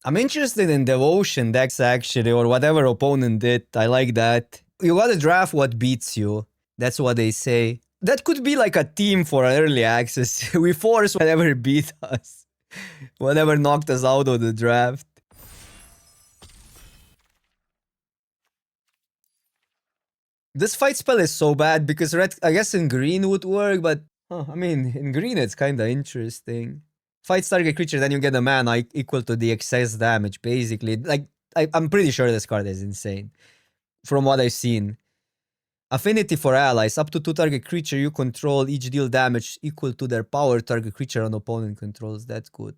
I'm interested in devotion decks actually, or whatever opponent did. I like that. You gotta draft what beats you. That's what they say. That could be like a team for early access. We force whatever beat us, whatever knocked us out of the draft. This fight spell is so bad because red, I guess in green would work, but I mean, in green it's kind of interesting. Fights target creature, then you get a mana equal to the excess damage, basically. Like, I'm pretty sure this card is insane. From what I've seen. Affinity for allies. Up to 2 target creature you control each deal damage equal to their power target creature an opponent controls. That's good.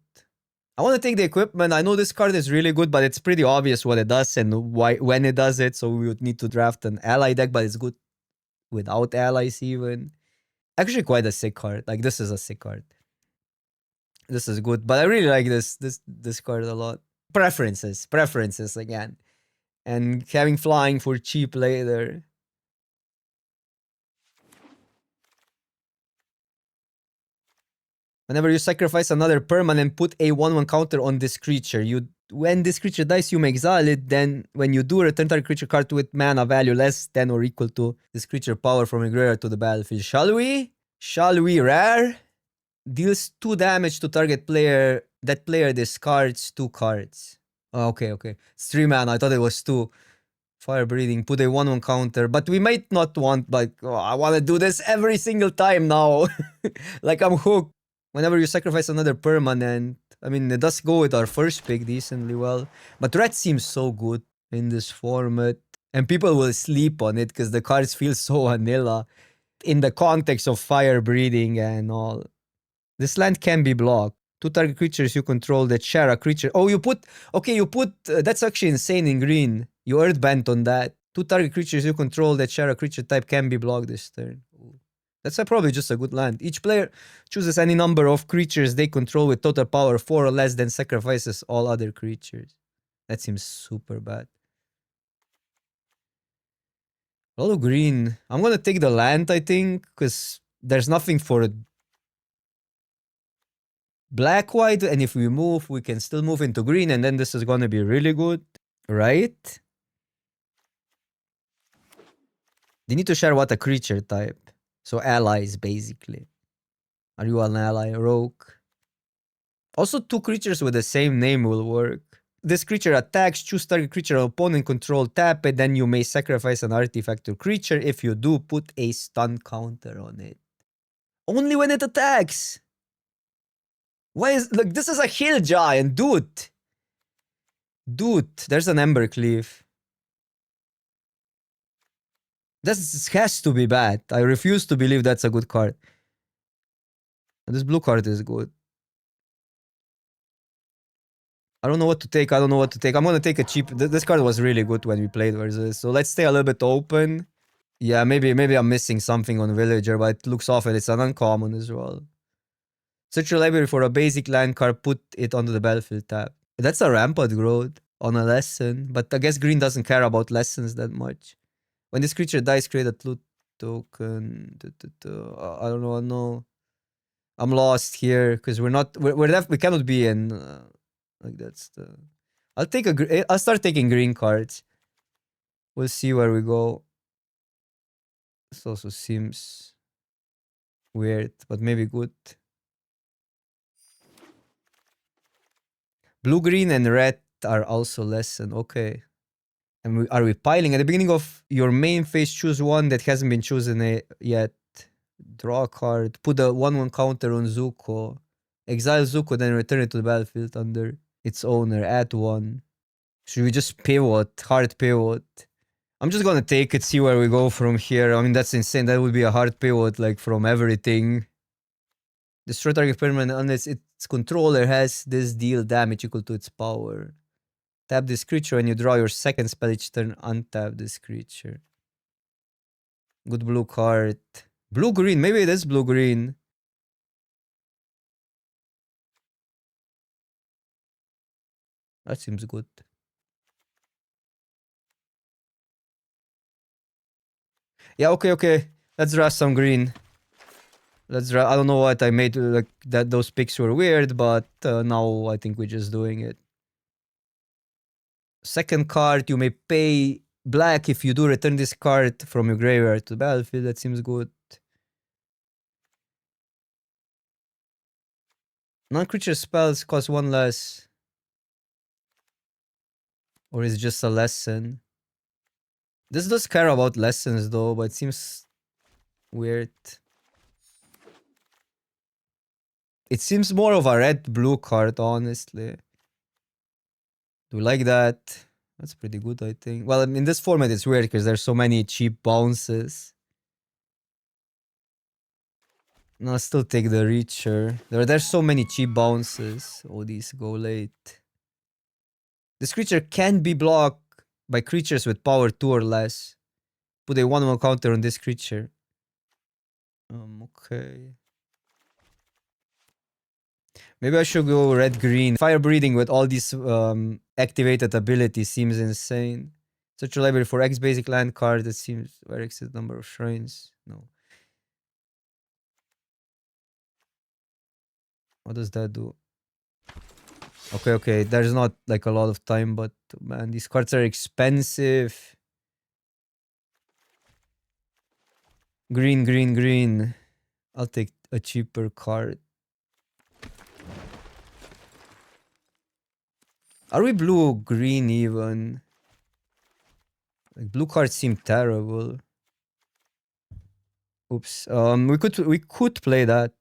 I want to take the equipment. I know this card is really good, but it's pretty obvious what it does and why when it does it. So we would need to draft an ally deck, but it's good without allies even. Actually, quite a sick card. Like, this is a sick card. This is good, but I really like this card a lot. Preferences again, and having flying for cheap later. Whenever you sacrifice another permanent, put a 1/1 counter on this creature. When this creature dies, you may exile it. Then, when you do, return target creature card with mana value less than or equal to this creature power from a graveyard to the battlefield. Shall we? Shall we? Rare? Deals 2 damage to target player. That player discards 2 cards. Oh, okay. It's 3 mana. I thought it was 2. Fire breathing. Put a 1/1 counter. But we might not want, like, I want to do this every single time now. Like, I'm hooked. Whenever you sacrifice another permanent, I mean, it does go with our first pick decently well. But red seems so good in this format. And people will sleep on it because the cards feel so vanilla in the context of fire breathing and all. This land can be blocked. 2 target creatures you control that share a creature. Oh, you put... Okay, that's actually insane in green. You earthbent on that. 2 target creatures you control that share a creature type can be blocked this turn. That's probably just a good land. Each player chooses any number of creatures they control with total power 4 or less, then sacrifices all other creatures. That seems super bad. A lot of green. I'm gonna take the land, I think, because there's nothing for black-white, and if we move, we can still move into green, and then this is gonna be really good, right? They need to share what a creature type. So allies, basically. Are you an ally? Rogue. Also, 2 creatures with the same name will work. This creature attacks, choose target creature opponent control, tap it, then you may sacrifice an artifact or creature. If you do, put a stun counter on it. Only when it attacks! Why is... Look, this is a hill giant, dude! Dude, there's an Embercleave. This has to be bad. I refuse to believe that's a good card. This blue card is good. I don't know what to take. I'm gonna take a cheap... This card was really good when we played versus. So let's stay a little bit open. Yeah, maybe I'm missing something on Villager, but it looks awful. It's an uncommon as well. Search your library for a basic land card. Put it onto the battlefield tab. That's a rampant growth on a lesson. But I guess green doesn't care about lessons that much. When this creature dies, create a loot token. I don't know. No. I'm lost here because we cannot be in... like, that's the... I'll start taking green cards. We'll see where we go. This also seems weird, but maybe good. Blue, green, and red are also lesson. Okay. And are we piling? At the beginning of your main phase, choose one that hasn't been chosen yet. Draw a card. Put a 1/1 counter on Zuko. Exile Zuko, then return it to the battlefield under its owner. Add 1. Should we just pivot? Hard pivot. I'm just gonna take it, see where we go from here. I mean, that's insane. That would be a hard pivot, like, from everything. Destroy target permanent unless its controller has this deal damage equal to its power. Tap this creature when you draw your second spell each turn. Untap this creature. Good blue card. Blue-green. Maybe it is blue-green. That seems good. Yeah, okay. Let's draw some green. Let's draw... I don't know what I made, like, that those picks were weird, but now I think we're just doing it. Second card, you may pay black if you do return this card from your graveyard to the battlefield. That seems good. Non-creature spells cost 1 less. Or is it just a lesson? This does care about lessons though, but it seems weird. It seems more of a red-blue card, honestly. Do you like that? That's pretty good, I think. Well, in this format, it's weird because there's so many cheap bounces. No, I'll still take the Reacher. There's so many cheap bounces. Oh, these go late. This creature can be blocked by creatures with power 2 or less. Put a 1/1 counter on this creature. Okay. Maybe I should go red-green. Fire breathing with all these activated abilities seems insane. Search your library for X basic land card that seems where X is the number of shrines. No. What does that do? Okay. There's not like a lot of time, but man, these cards are expensive. Green. I'll take a cheaper card. Are we blue-green even? Like blue cards seem terrible. Oops. We could play that.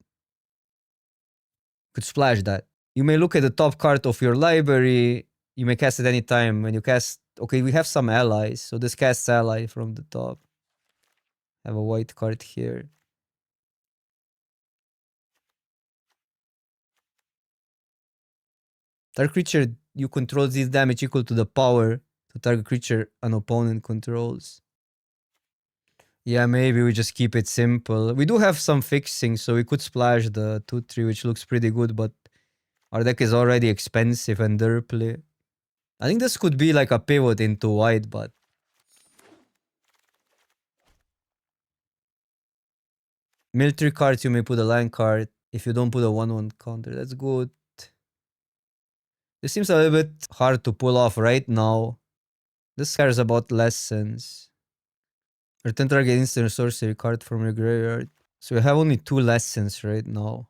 Could splash that. You may look at the top card of your library. You may cast it any time. When you cast... Okay, we have some allies. So this casts ally from the top. Have a white card here. Target creature you control deals damage equal to the power to target creature an opponent controls. Yeah, maybe we just keep it simple. We do have some fixing, so we could splash the 2/3, which looks pretty good, but our deck is already expensive and derply. I think this could be like a pivot into white, but... Military cards, you may put a land card. If you don't put a 1/1 counter, that's good. This seems a little bit hard to pull off right now. This cares about lessons. Return target instant sorcery card from your graveyard. So we have only 2 lessons right now.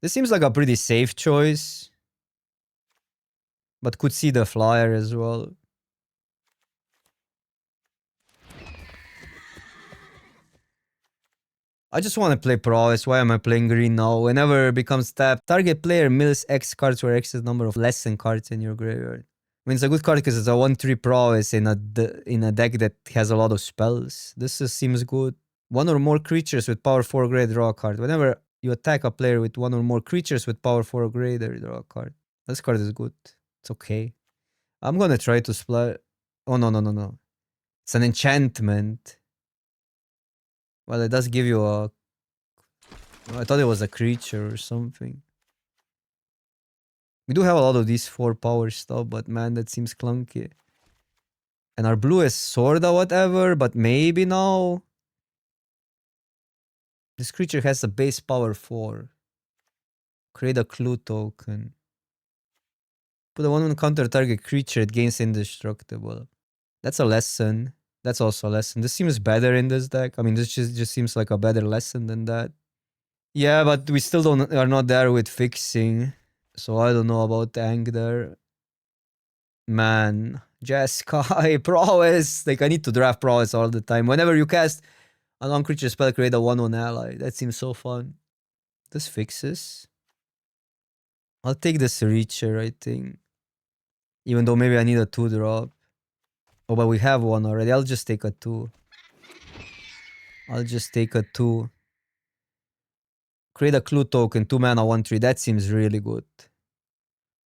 This seems like a pretty safe choice. But could see the flyer as well. I just want to play prowess. Why am I playing green now? Whenever it becomes tapped, target player mills X cards where X is the number of lesson cards in your graveyard. I mean, it's a good card because it's a 1/3 prowess in a deck that has a lot of spells. This seems good. 1 or more creatures with power 4 or greater, draw a card. Whenever you attack a player with 1 or more creatures with power 4 or greater, draw a card. This card is good. It's okay. I'm gonna try to splash. Oh, no. It's an enchantment. Well, it does give you a... I thought it was a creature or something. We do have a lot of these 4 power stuff, but man, that seems clunky. And our blue is sorta whatever, but maybe now... This creature has a base power 4. Create a clue token. Put a 1/1 counter target creature, it gains indestructible. That's a lesson. That's also a lesson. This seems better in this deck. I mean, this just seems like a better lesson than that. Yeah, but we still are not there with fixing. So I don't know about Tank there. Man, Jeskai, prowess. Like, I need to draft prowess all the time. Whenever you cast a non-creature spell, create a 1/1 ally. That seems so fun. This fixes. I'll take this Reacher, I think. Even though maybe I need a 2-drop. Oh, but we have one already. I'll just take a 2. Create a clue token, 2 mana, 1/3. That seems really good.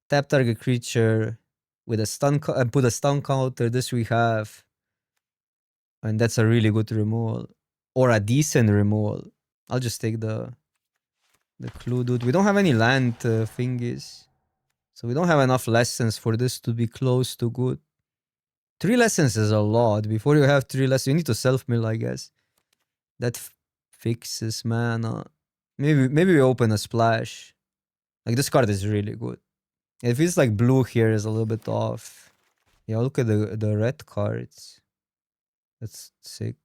Tap target creature with a stun and put a stun counter. This we have. And that's a really good removal. Or a decent removal. I'll just take the clue, dude. We don't have any land thingies. So we don't have enough lessons for this to be close to good. 3 lessons is a lot. Before you have 3 lessons, you need to self-mill, I guess. That fixes mana. Maybe we open a splash. Like, this card is really good. It feels like blue here is a little bit off. Yeah, look at the red cards. That's sick.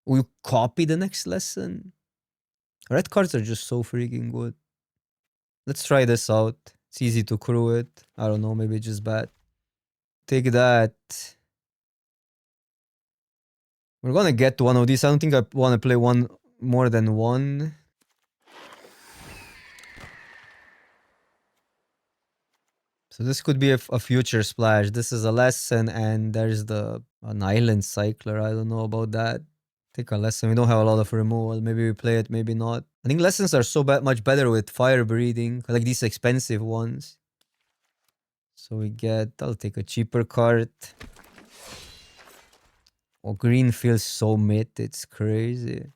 Will you copy the next lesson? Red cards are just so freaking good. Let's try this out. It's easy to crew it. I don't know, maybe it's just bad. Take that. We're gonna get one of these. I don't think I want to play one more than one. So this could be a future splash. This is a lesson, and there's an island cycler. I don't know about that. Take a lesson. We don't have a lot of removal. Maybe we play it, maybe not. I think lessons are so much better with fire breathing, like these expensive ones. So we get, I'll take a cheaper card. Oh, green feels so mid, it's crazy.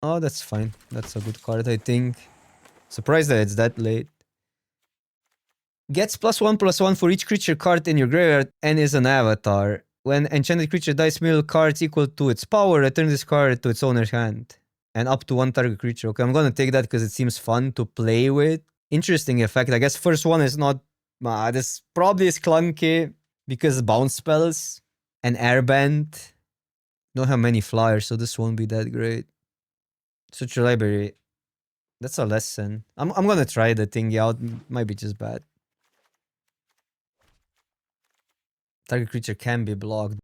Oh, that's fine. That's a good card, I think. Surprised that it's that late. Gets +1/+1 for each creature card in your graveyard and is an avatar. When enchanted creature dies mill cards equal to its power, return this card to its owner's hand. And up to one target creature. Okay, I'm gonna take that because it seems fun to play with. Interesting effect. I guess first one is not... this probably is clunky because bounce spells and airbend. Don't have many flyers, so this won't be that great. Search your library. That's a lesson. I'm gonna try the thing out. Might be just bad. Target creature can be blocked.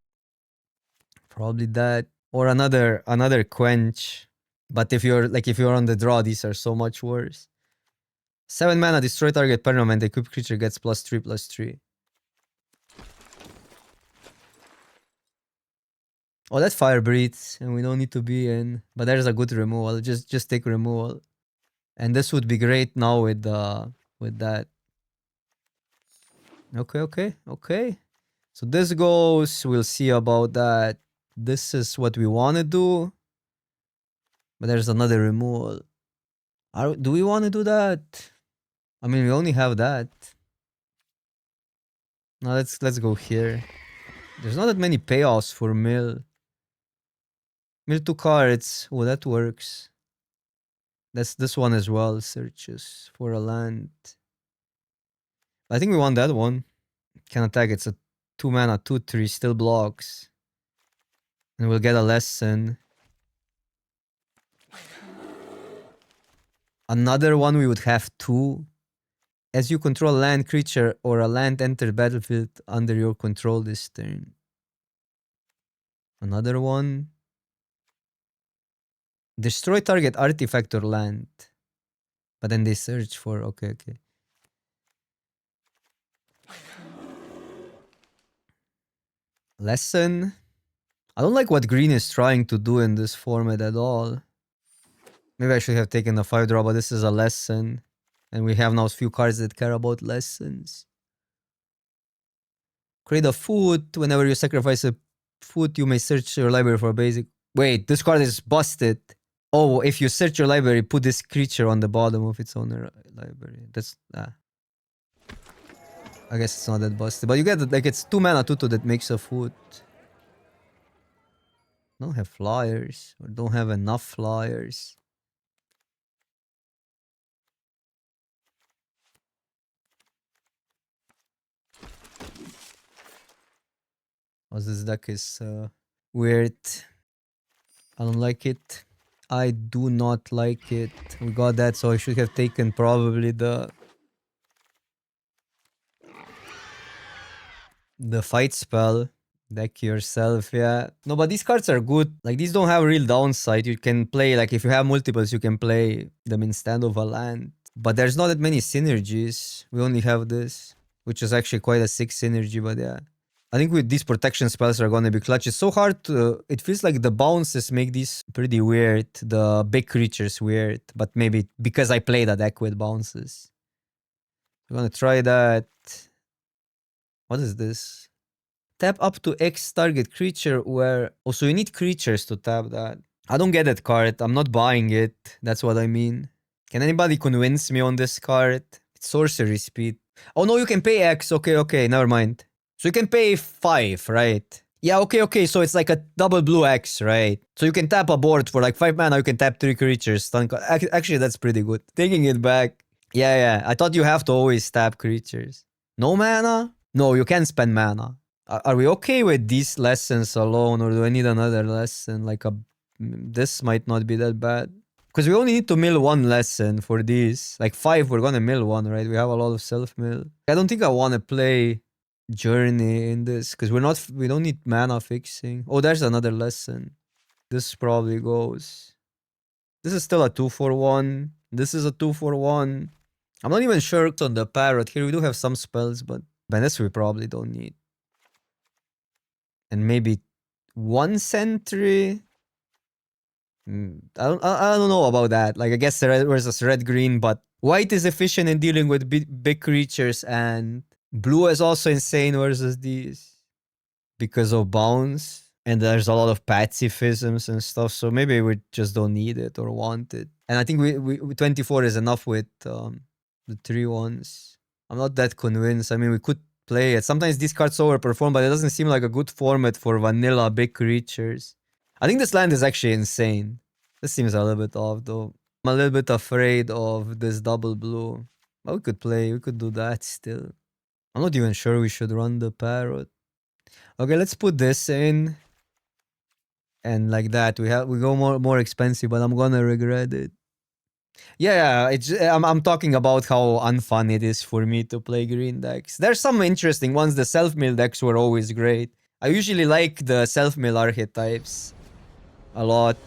Probably that. Or another quench. But if you're on the draw, these are so much worse. 7 mana, destroy target permanent, equipped creature gets +3/+3. Oh, that fire breathes, and we don't need to be in. But there's a good removal. Just take removal. And this would be great now with that. Okay. So this goes, we'll see about that. This is what we want to do. But there's another removal. Do we want to do that? I mean, we only have that. Now let's go here. There's not that many payoffs for mill. Mill 2 cards. Oh, that works. That's this one as well. Searches for a land. I think we want that one. Can attack. It's a 2 mana, 2/3, still blocks. And we'll get a lesson. Another one we would have 2. As you control a land creature or a land entered battlefield under your control this turn. Another one. Destroy target artifact or land. But then they search for... Okay. Lesson. I don't like what green is trying to do in this format at all. Maybe I should have taken a 5-drop, but this is a lesson. And we have now a few cards that care about lessons. Create a food. Whenever you sacrifice a food, you may search your library for a basic... Wait, this card is busted. Oh, if you search your library, put this creature on the bottom of its owner library. That's... I guess it's not that busted. But you get, like, it's 2 mana 2/2 that makes a food. Don't have flyers. Or don't have enough flyers. Oh, this deck is weird. I don't like it. I do not like it. We got that, so I should have taken probably the fight spell. Deck yourself, yeah. No, but these cards are good. Like, these don't have real downside. You can play, like, if you have multiples, you can play them instead of a land. But there's not that many synergies. We only have this, which is actually quite a sick synergy, but yeah. I think with these protection spells are gonna be clutch. It's so hard to... It feels like the bounces make these pretty weird. The big creatures weird. But maybe because I played a deck with bounces. I'm gonna try that. What is this? Tap up to X target creature where... Oh, so you need creatures to tap that. I don't get that card. I'm not buying it. That's what I mean. Can anybody convince me on this card? It's sorcery speed. Oh no, you can pay X. Okay, never mind. So you can pay 5, right? Yeah, okay. So it's like a double blue X, right? So you can tap a board for like 5 mana, you can tap 3 creatures. Actually, that's pretty good. Taking it back. Yeah. I thought you have to always tap creatures. No mana? No, you can spend mana. Are we okay with these lessons alone, or do I need another lesson? Like this might not be that bad. Because we only need to mill 1 lesson for these. Like 5, we're gonna mill 1, right? We have a lot of self-mill. I don't think I want to play Journey in this, because we don't need mana fixing. Oh, there's another lesson. This probably goes. This is still a 2-for-1. This is a 2-for-1. I'm not even sure on the parrot. Here we do have some spells, but this we probably don't need. And maybe 1 sentry. I don't know about that. Like, I guess red versus red green, but white is efficient in dealing with big creatures, and blue is also insane versus these because of bounce. And there's a lot of pacifisms and stuff, so maybe we just don't need it or want it. And I think we 24 is enough with the 3-1s. I'm not that convinced. I mean, we could play it. Sometimes these cards overperform, but it doesn't seem like a good format for vanilla big creatures. I think this land is actually insane. This seems a little bit off though. I'm a little bit afraid of this double blue. But we could do that still. I'm not even sure we should run the parrot. Okay, let's put this in. And like that, we go more expensive, but I'm gonna regret it. Yeah, I'm talking about how unfun it is for me to play green decks. There's some interesting ones. The self-mill decks were always great. I usually like the self-mill archetypes a lot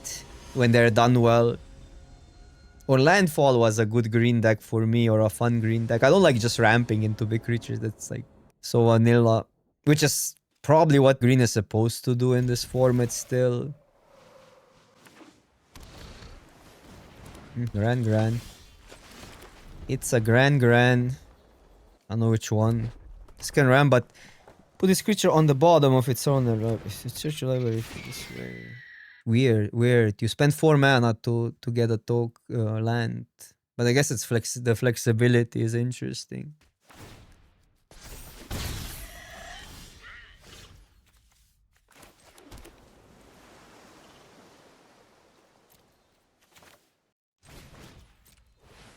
when they're done well. Or Landfall was a good green deck for me, or a fun green deck. I don't like just ramping into big creatures. That's like so vanilla, which is probably what green is supposed to do in this format still. Gran. It's a Gran. I don't know which one. This can ram, but put this creature on the bottom of its owner. It's search your library this way. Weird. You spend 4 mana to get a land. But I guess it's the flexibility is interesting.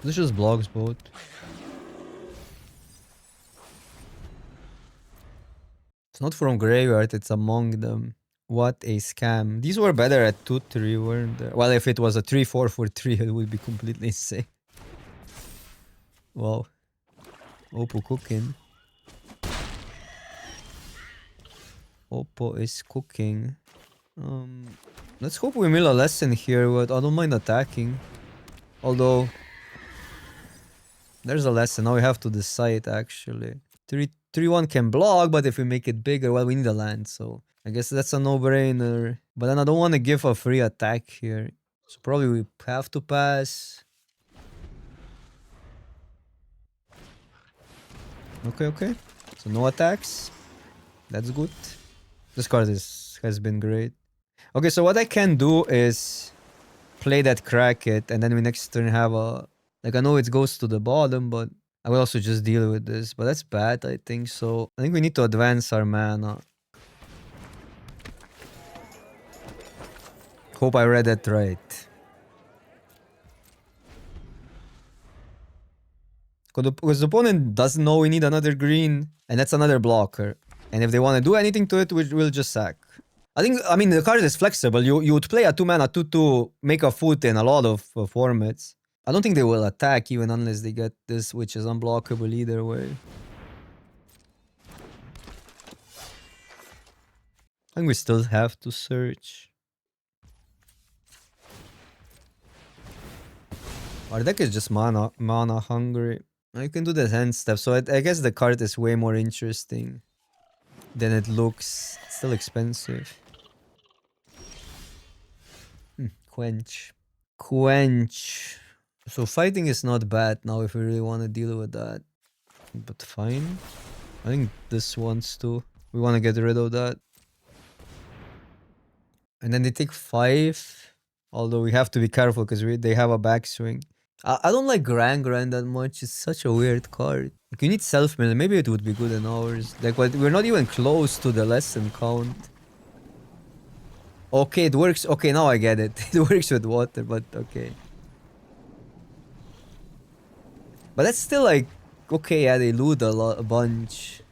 This just blocks both. It's not from graveyard, it's among them. What a scam. These were better at 2-3, weren't they? Well, if it was a 3-4 for 3, it would be completely insane. Wow. Oppo cooking. Oppo is cooking. Let's hope we mill a lesson here, but I don't mind attacking. Although, there's a lesson. Now we have to decide, actually. 3-1 can block, but if we make it bigger, well, we need a land, so I guess that's a no-brainer. But then I don't want to give a free attack here. So probably we have to pass. Okay. So no attacks. That's good. This card has been great. Okay, so what I can do is play that crack it, and then we next turn have a... Like, I know it goes to the bottom, but I will also just deal with this. But that's bad, I think. So I think we need to advance our mana. Hope I read that right. Because the opponent doesn't know we need another green, and that's another blocker. And if they want to do anything to it, we'll just sack. I mean, the card is flexible. You would play a 2-mana 2-2, make a foot in a lot of formats. I don't think they will attack even unless they get this, which is unblockable either way. I think we still have to search. Our deck is just mana hungry. You can do the hand step, so I guess the card is way more interesting than it looks. It's still expensive. Quench. So fighting is not bad now if we really want to deal with that. But fine. I think this wants to. We want to get rid of that. And then they take 5. Although we have to be careful because they have a backswing. I don't like Gran that much. It's such a weird card. Like, you need self-mill. Maybe it would be good in ours. Like, we're not even close to the lesson count. Okay, it works. Okay, now I get it. It works with water, but okay. But that's still like, okay, yeah, they loot a bunch.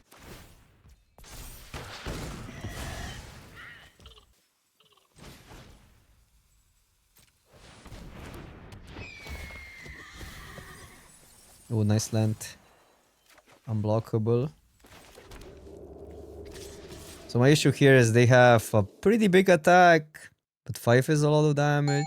Oh, nice land. Unblockable. So my issue here is they have a pretty big attack, but 5 is a lot of damage.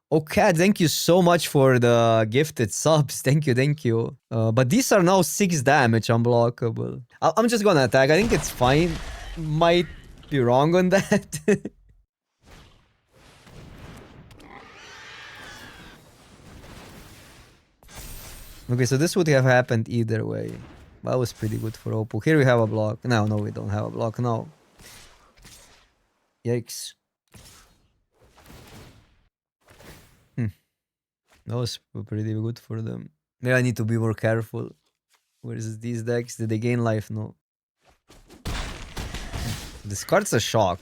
Okay, thank you so much for the gifted subs. Thank you, thank you. But these are now 6 damage unblockable. I'm just gonna attack. I think it's fine. Might be wrong on that. Okay, so this would have happened either way. That was pretty good for Oppo. Here we have a block. No, we don't have a block now. Yikes. That was pretty good for them. Maybe I need to be more careful. Whereas these decks, did they gain life? No. This card's a shock.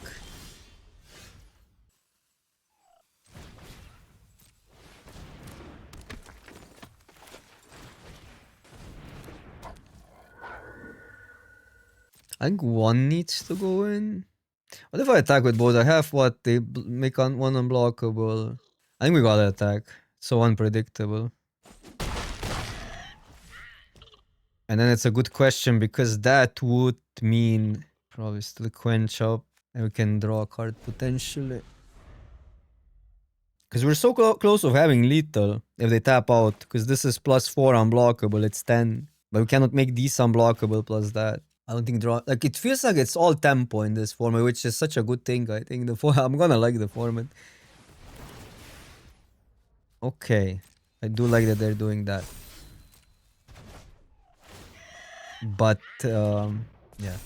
I think one needs to go in. What if I attack with both? I have what? They make on one unblockable. I think we gotta attack. So unpredictable. And then it's a good question because that would mean probably still quench up and we can draw a card potentially. Because we're so close of having lethal if they tap out. Because this is +4 unblockable, it's 10. But we cannot make these unblockable plus that. I don't think draw... Like, it feels like it's all tempo in this format, which is such a good thing, I think. I'm gonna like the format. Okay. I do like that they're doing that. But, yeah.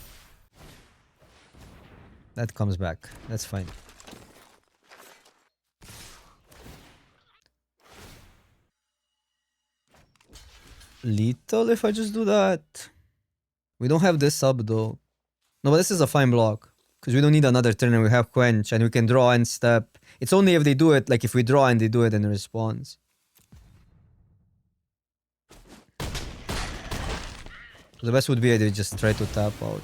That comes back. That's fine. Lethal if I just do that. We don't have this sub though. No, but this is a fine block. Because we don't need another turn and we have quench and we can draw and step. It's only if they do it, like if we draw and they do it in response. The best would be they just try to tap out.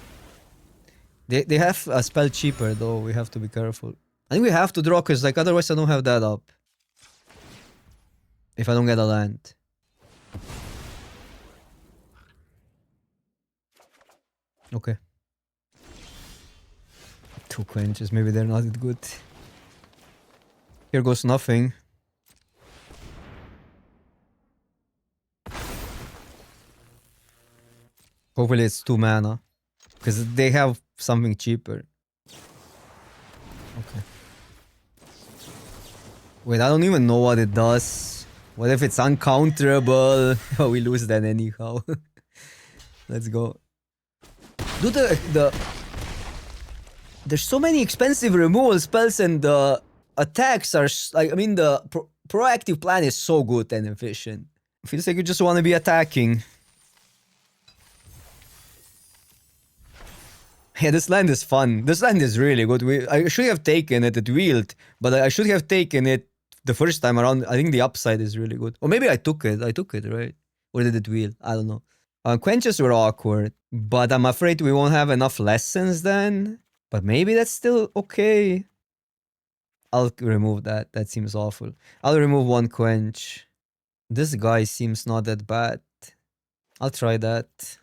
They have a spell cheaper though, we have to be careful. I think we have to draw because like otherwise I don't have that up. If I don't get a land. Okay. 2 quenches, maybe they're not that good. Here goes nothing. Hopefully it's 2 mana. Because they have something cheaper. Okay. Wait, I don't even know what it does. What if it's uncounterable? Oh, we lose then anyhow. Let's go. Do there's so many expensive removal spells and the attacks are like, I mean the proactive plan is so good and efficient. Feels like you just want to be attacking. Yeah, this land is fun. This land is really good. I should have taken it at Wield, but I should have taken it the first time around. I think the upside is really good. Or maybe I took it. I took it, right? Or did it Wield? I don't know. Quenches were awkward, but I'm afraid we won't have enough lessons then. But maybe that's still okay. I'll remove that. That seems awful. I'll remove 1 quench. This guy seems not that bad. I'll try that.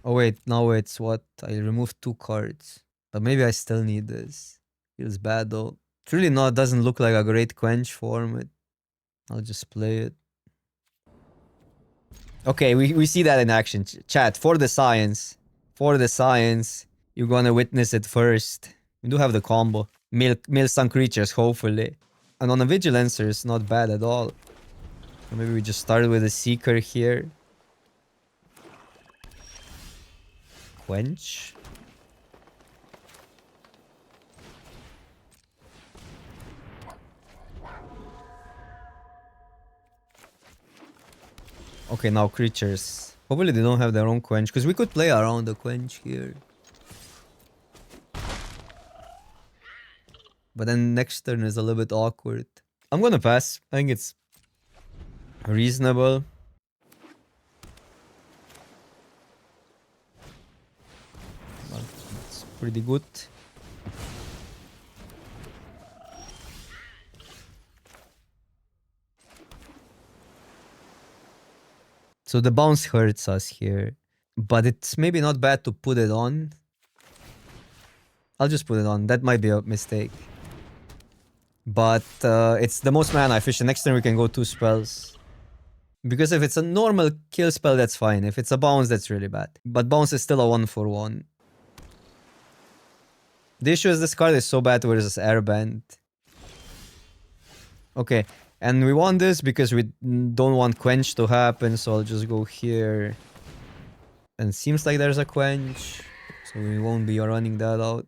Oh wait, now it's what? I removed 2 cards. But maybe I still need this. Feels bad though. It's really not, doesn't look like a great quench format. I'll just play it. Okay, we see that in action. Chat, for the science. For the science. You're gonna witness it first. We do have the combo. Mill some creatures, hopefully. And on a Vigilancer, it's not bad at all. So maybe we just start with a Seeker here. Quench. Okay, now creatures. Hopefully they don't have their own quench, because we could play around the quench here. But then next turn is a little bit awkward. I'm gonna pass. I think it's reasonable. But it's pretty good. So the bounce hurts us here. But it's maybe not bad to put it on. I'll just put it on. That might be a mistake. But it's the most mana efficient. Next turn we can go 2 spells. Because if it's a normal kill spell, that's fine. If it's a bounce, that's really bad. But bounce is still a 1-for-1. The issue is this card is so bad versus Airbend. Okay, and we want this because we don't want Quench to happen, so I'll just go here. And it seems like there's a Quench, so we won't be running that out.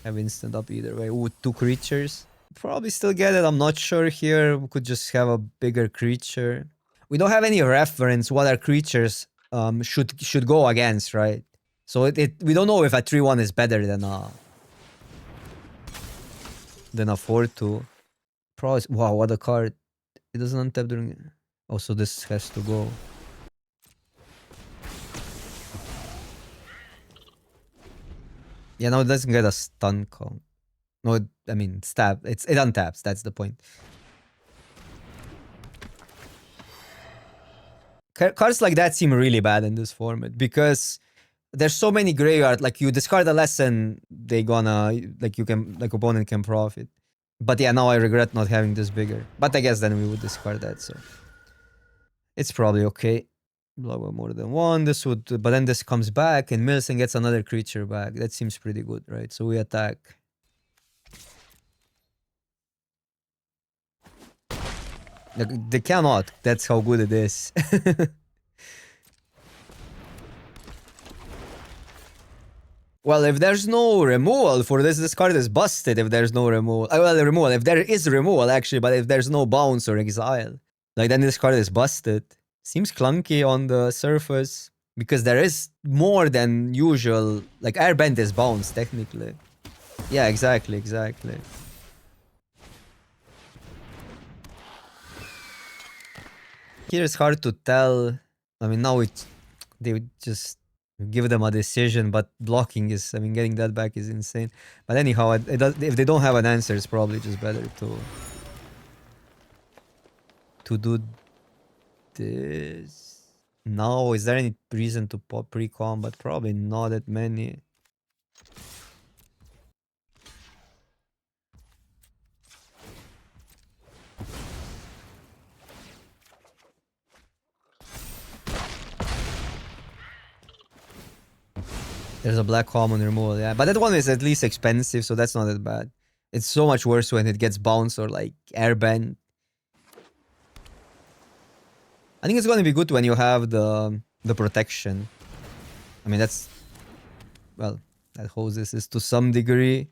Have instant up either way. Ooh, 2 creatures. Probably still get it, I'm not sure here. We could just have a bigger creature. We don't have any reference what our creatures should go against, right? So we don't know if a 3-1 is better than a 4-2. Probably. Wow, what a card! It doesn't untap during. Oh, so this has to go. Yeah, no, it doesn't get a stun count. No, I mean stab. It untaps. That's the point. Cards like that seem really bad in this format because there's so many graveyard. Like you discard a lesson, they gonna opponent can profit. But yeah, now I regret not having this bigger. But I guess then we would discard that, so it's probably okay. Blow more than one. This would, but then this comes back and mills and gets another creature back. That seems pretty good, right? So we attack. Like, they cannot. That's how good it is. Well, if there's no removal for this card is busted if there's no removal. Well, removal, if there is removal actually, but if there's no bounce or exile, like then this card is busted. Seems clunky on the surface because there is more than usual. Like Airbend is bounce technically. Yeah, exactly. Here it's hard to tell. I mean, now they would just give them a decision, but blocking is, I mean, getting that back is insane. But anyhow, if they don't have an answer, it's probably just better to do this. No, is there any reason to pop pre-combat? Probably not that many. There's a black common removal, yeah. But that one is at least expensive, so that's not that bad. It's so much worse when it gets bounced or like airbend. I think it's going to be good when you have the protection. I mean, that's... Well, that hoses is to some degree.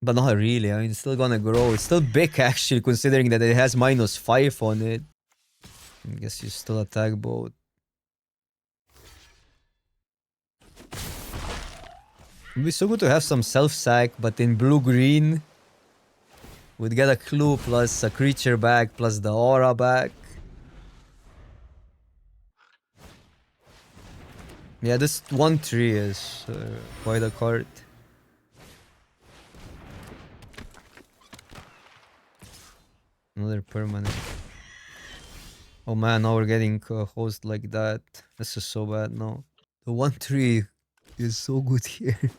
But not really. I mean, it's still gonna grow. It's still big, actually, considering that it has -5 on it. I guess you still attack both. It'd be so good to have some self-sack, but in blue-green, we'd get a clue plus a creature back plus the aura back. Yeah, this 1-3 is quite a card. Another permanent. Oh man, now we're getting a host like that. This is so bad now. The 1-3 is so good here.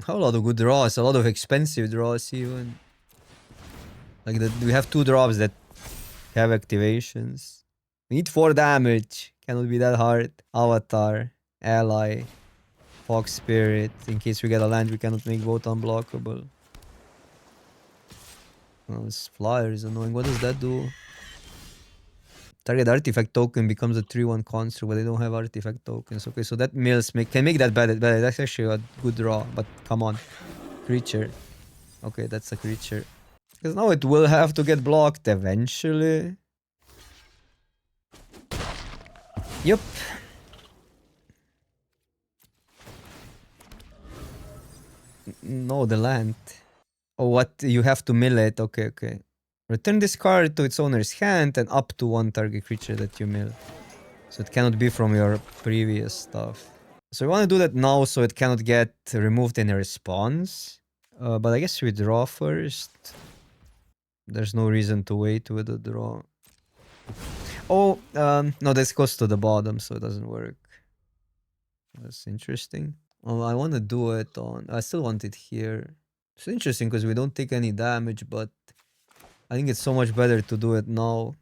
How a lot of good draws, a lot of expensive draws even. Like we have 2 drops that have activations. We need 4 damage. Cannot be that hard. Avatar, Ally, Fox Spirit. In case we get a land, we cannot make both unblockable. Oh, this flyer is annoying. What does that do? Target artifact token becomes a 3-1 construct, but they don't have artifact tokens. Okay, so that mills can make that better. That's actually a good draw, but come on. Creature. Okay, that's a creature. Because now it will have to get blocked eventually. Yep. No, the land. Oh, what? You have to mill it. Okay, okay. Return this card to its owner's hand and up to one target creature that you mill. So it cannot be from your previous stuff. So we want to do that now so it cannot get removed in a response. But I guess we draw first. There's no reason to wait with the draw. Oh, no, this goes to the bottom, so it doesn't work. That's interesting. Oh, I want to do it on... I still want it here. It's interesting because we don't take any damage, but I think it's so much better to do it now.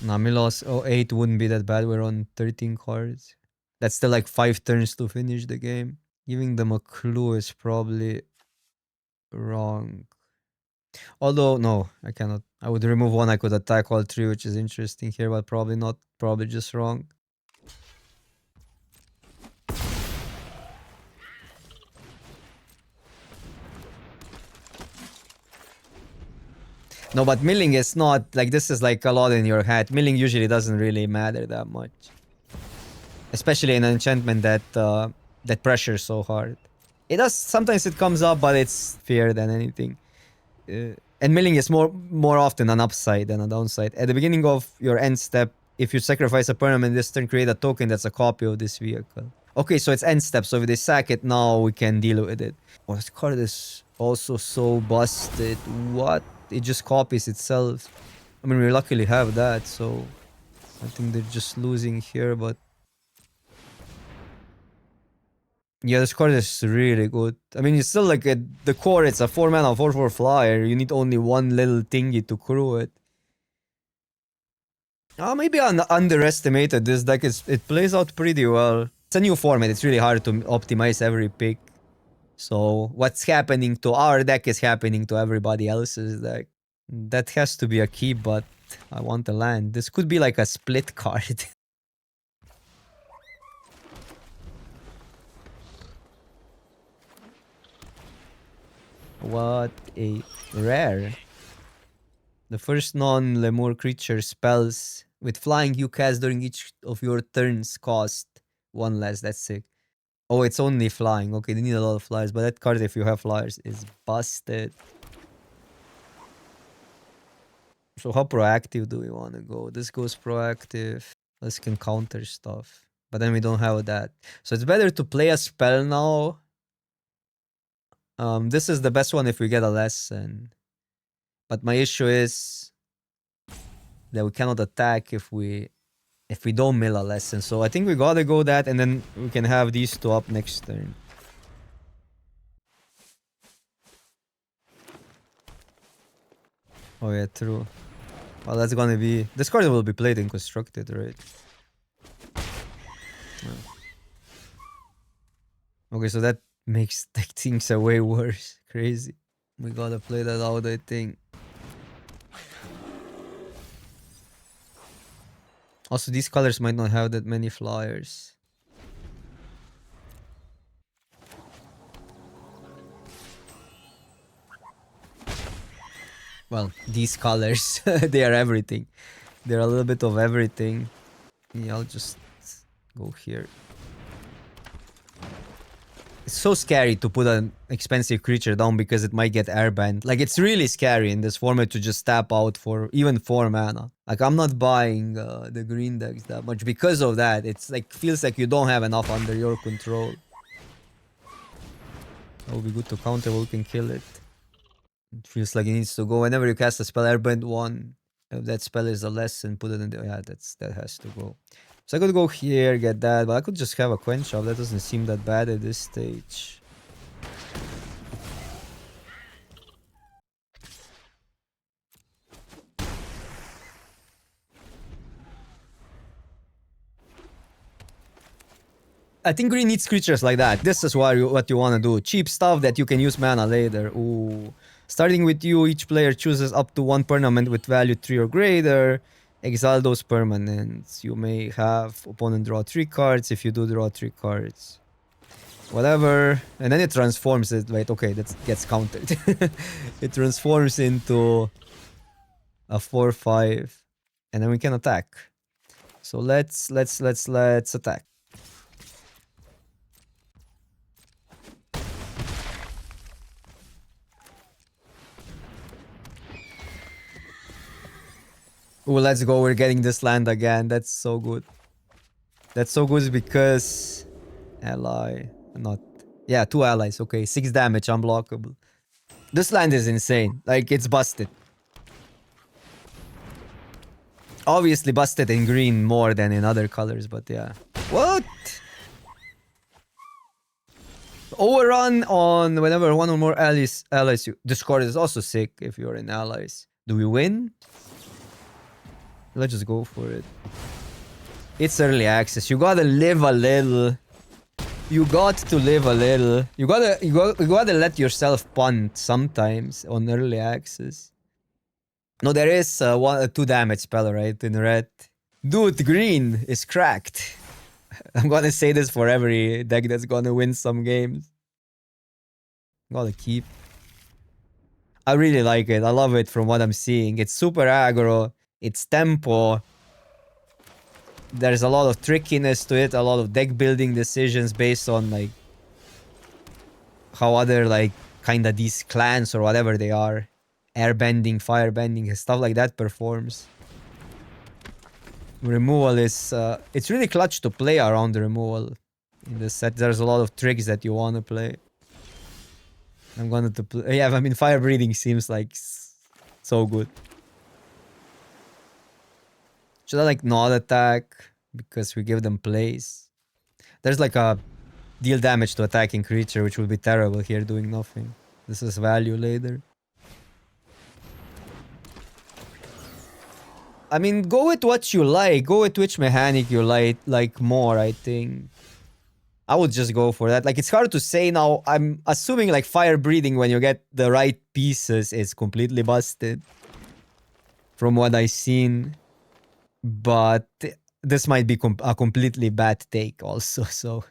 Namilos 08 wouldn't be that bad. We're on 13 cards. That's still like 5 turns to finish the game. Giving them a clue is probably wrong. Although, no, I cannot. I would remove one. I could attack all 3, which is interesting here, but probably not. Probably just wrong. No, but milling is not like this is like a lot in your head. Milling usually doesn't really matter that much, especially in an enchantment that that pressures so hard. It does sometimes it comes up, but it's fear than anything. And milling is more often an upside than a downside. At the beginning of your end step, if you sacrifice a permanent this turn, create a token that's a copy of this vehicle. Okay, so it's end step. So if they sack it now, we can deal with it. Oh, this card is also so busted. What? It just copies itself. I mean, we luckily have that, so I think they're just losing here, but yeah, this card is really good. I mean, it's still like at the core, it's a 4-mana 4/4 flyer. You need only one little thingy to crew it. Maybe I underestimated this deck. It plays out pretty well. It's a new format. It's really hard to optimize every pick. So what's happening to our deck is happening to everybody else's deck. That has to be a key, but I want a land. This could be like a split card. What a rare. The first non-Lemur creature spells with flying you cast during each of your turns cost 1 less. That's sick. Oh, it's only flying. Okay, they need a lot of flyers, but that card, if you have flyers, is busted. So how proactive do we want to go? This goes proactive. This can counter stuff. But then we don't have that. So it's better to play a spell now. This is the best one if we get a lesson. But my issue is that we cannot attack if we don't mill a lesson. So I think we gotta go that, and then we can have these two up next turn. Oh yeah, true. Well, that's gonna be... This card will be played in Constructed, right? Okay, so that makes things are way worse. Crazy. We gotta play that out, I think. Also, these colors might not have that many flyers. Well, these colors, they are everything. They're a little bit of everything. Yeah, I'll just go here. It's so scary to put an expensive creature down because it might get airbanned. Like, it's really scary in this format to just tap out for even 4 mana. Like, I'm not buying the green decks that much because of that. It's like, feels like you don't have enough under your control. That would be good to counter, we can kill it. It feels like it needs to go. Whenever you cast a spell, airbend 1. If that spell is a lesson, put it in the... Yeah, that has to go. So I could go here, get that, but I could just have a quench off. That doesn't seem that bad at this stage. I think green needs creatures like that. This is what you want to do. Cheap stuff that you can use mana later. Ooh. Starting with you, each player chooses up to 1 permanent with value 3 or greater. Exile those permanents. You may have opponent draw 3 cards if you do draw 3 cards. Whatever. And then it transforms it. Wait, okay, that gets countered. It transforms into a 4/5. And then we can attack. So let's attack. Oh, let's go. We're getting this land again. That's so good. That's so good because ally, not, yeah, 2 allies. Okay, 6 damage, unblockable. This land is insane. Like, it's busted. Obviously busted in green more than in other colors, but yeah. What? Overrun on whenever one or more allies you discard is also sick if you're in allies. Do we win? Let's just go for it. It's early access. You gotta live a little. You got to live a little. You gotta let yourself punt sometimes on early access. No, there is a 2 damage spell, right? In red. Dude, green is cracked. I'm gonna say this for every deck that's gonna win some games. Gotta keep. I really like it. I love it from what I'm seeing. It's super aggro. It's tempo. There's a lot of trickiness to it. A lot of deck building decisions based on like how other like kind of these clans or whatever they are, airbending, firebending, stuff like that performs. Removal is it's really clutch to play around the removal. In the set, there's a lot of tricks that you want to play. I'm going to play. Yeah, I mean, fire breathing seems like so good. Should I like not attack because we give them plays? There's like a deal damage to attacking creature, which would be terrible here doing nothing. This is value later. I mean, go with what you like. Go with which mechanic you like more, I think. I would just go for that. Like, it's hard to say now. I'm assuming like fire breathing when you get the right pieces is completely busted. From what I've seen. But this might be a completely bad take also, so.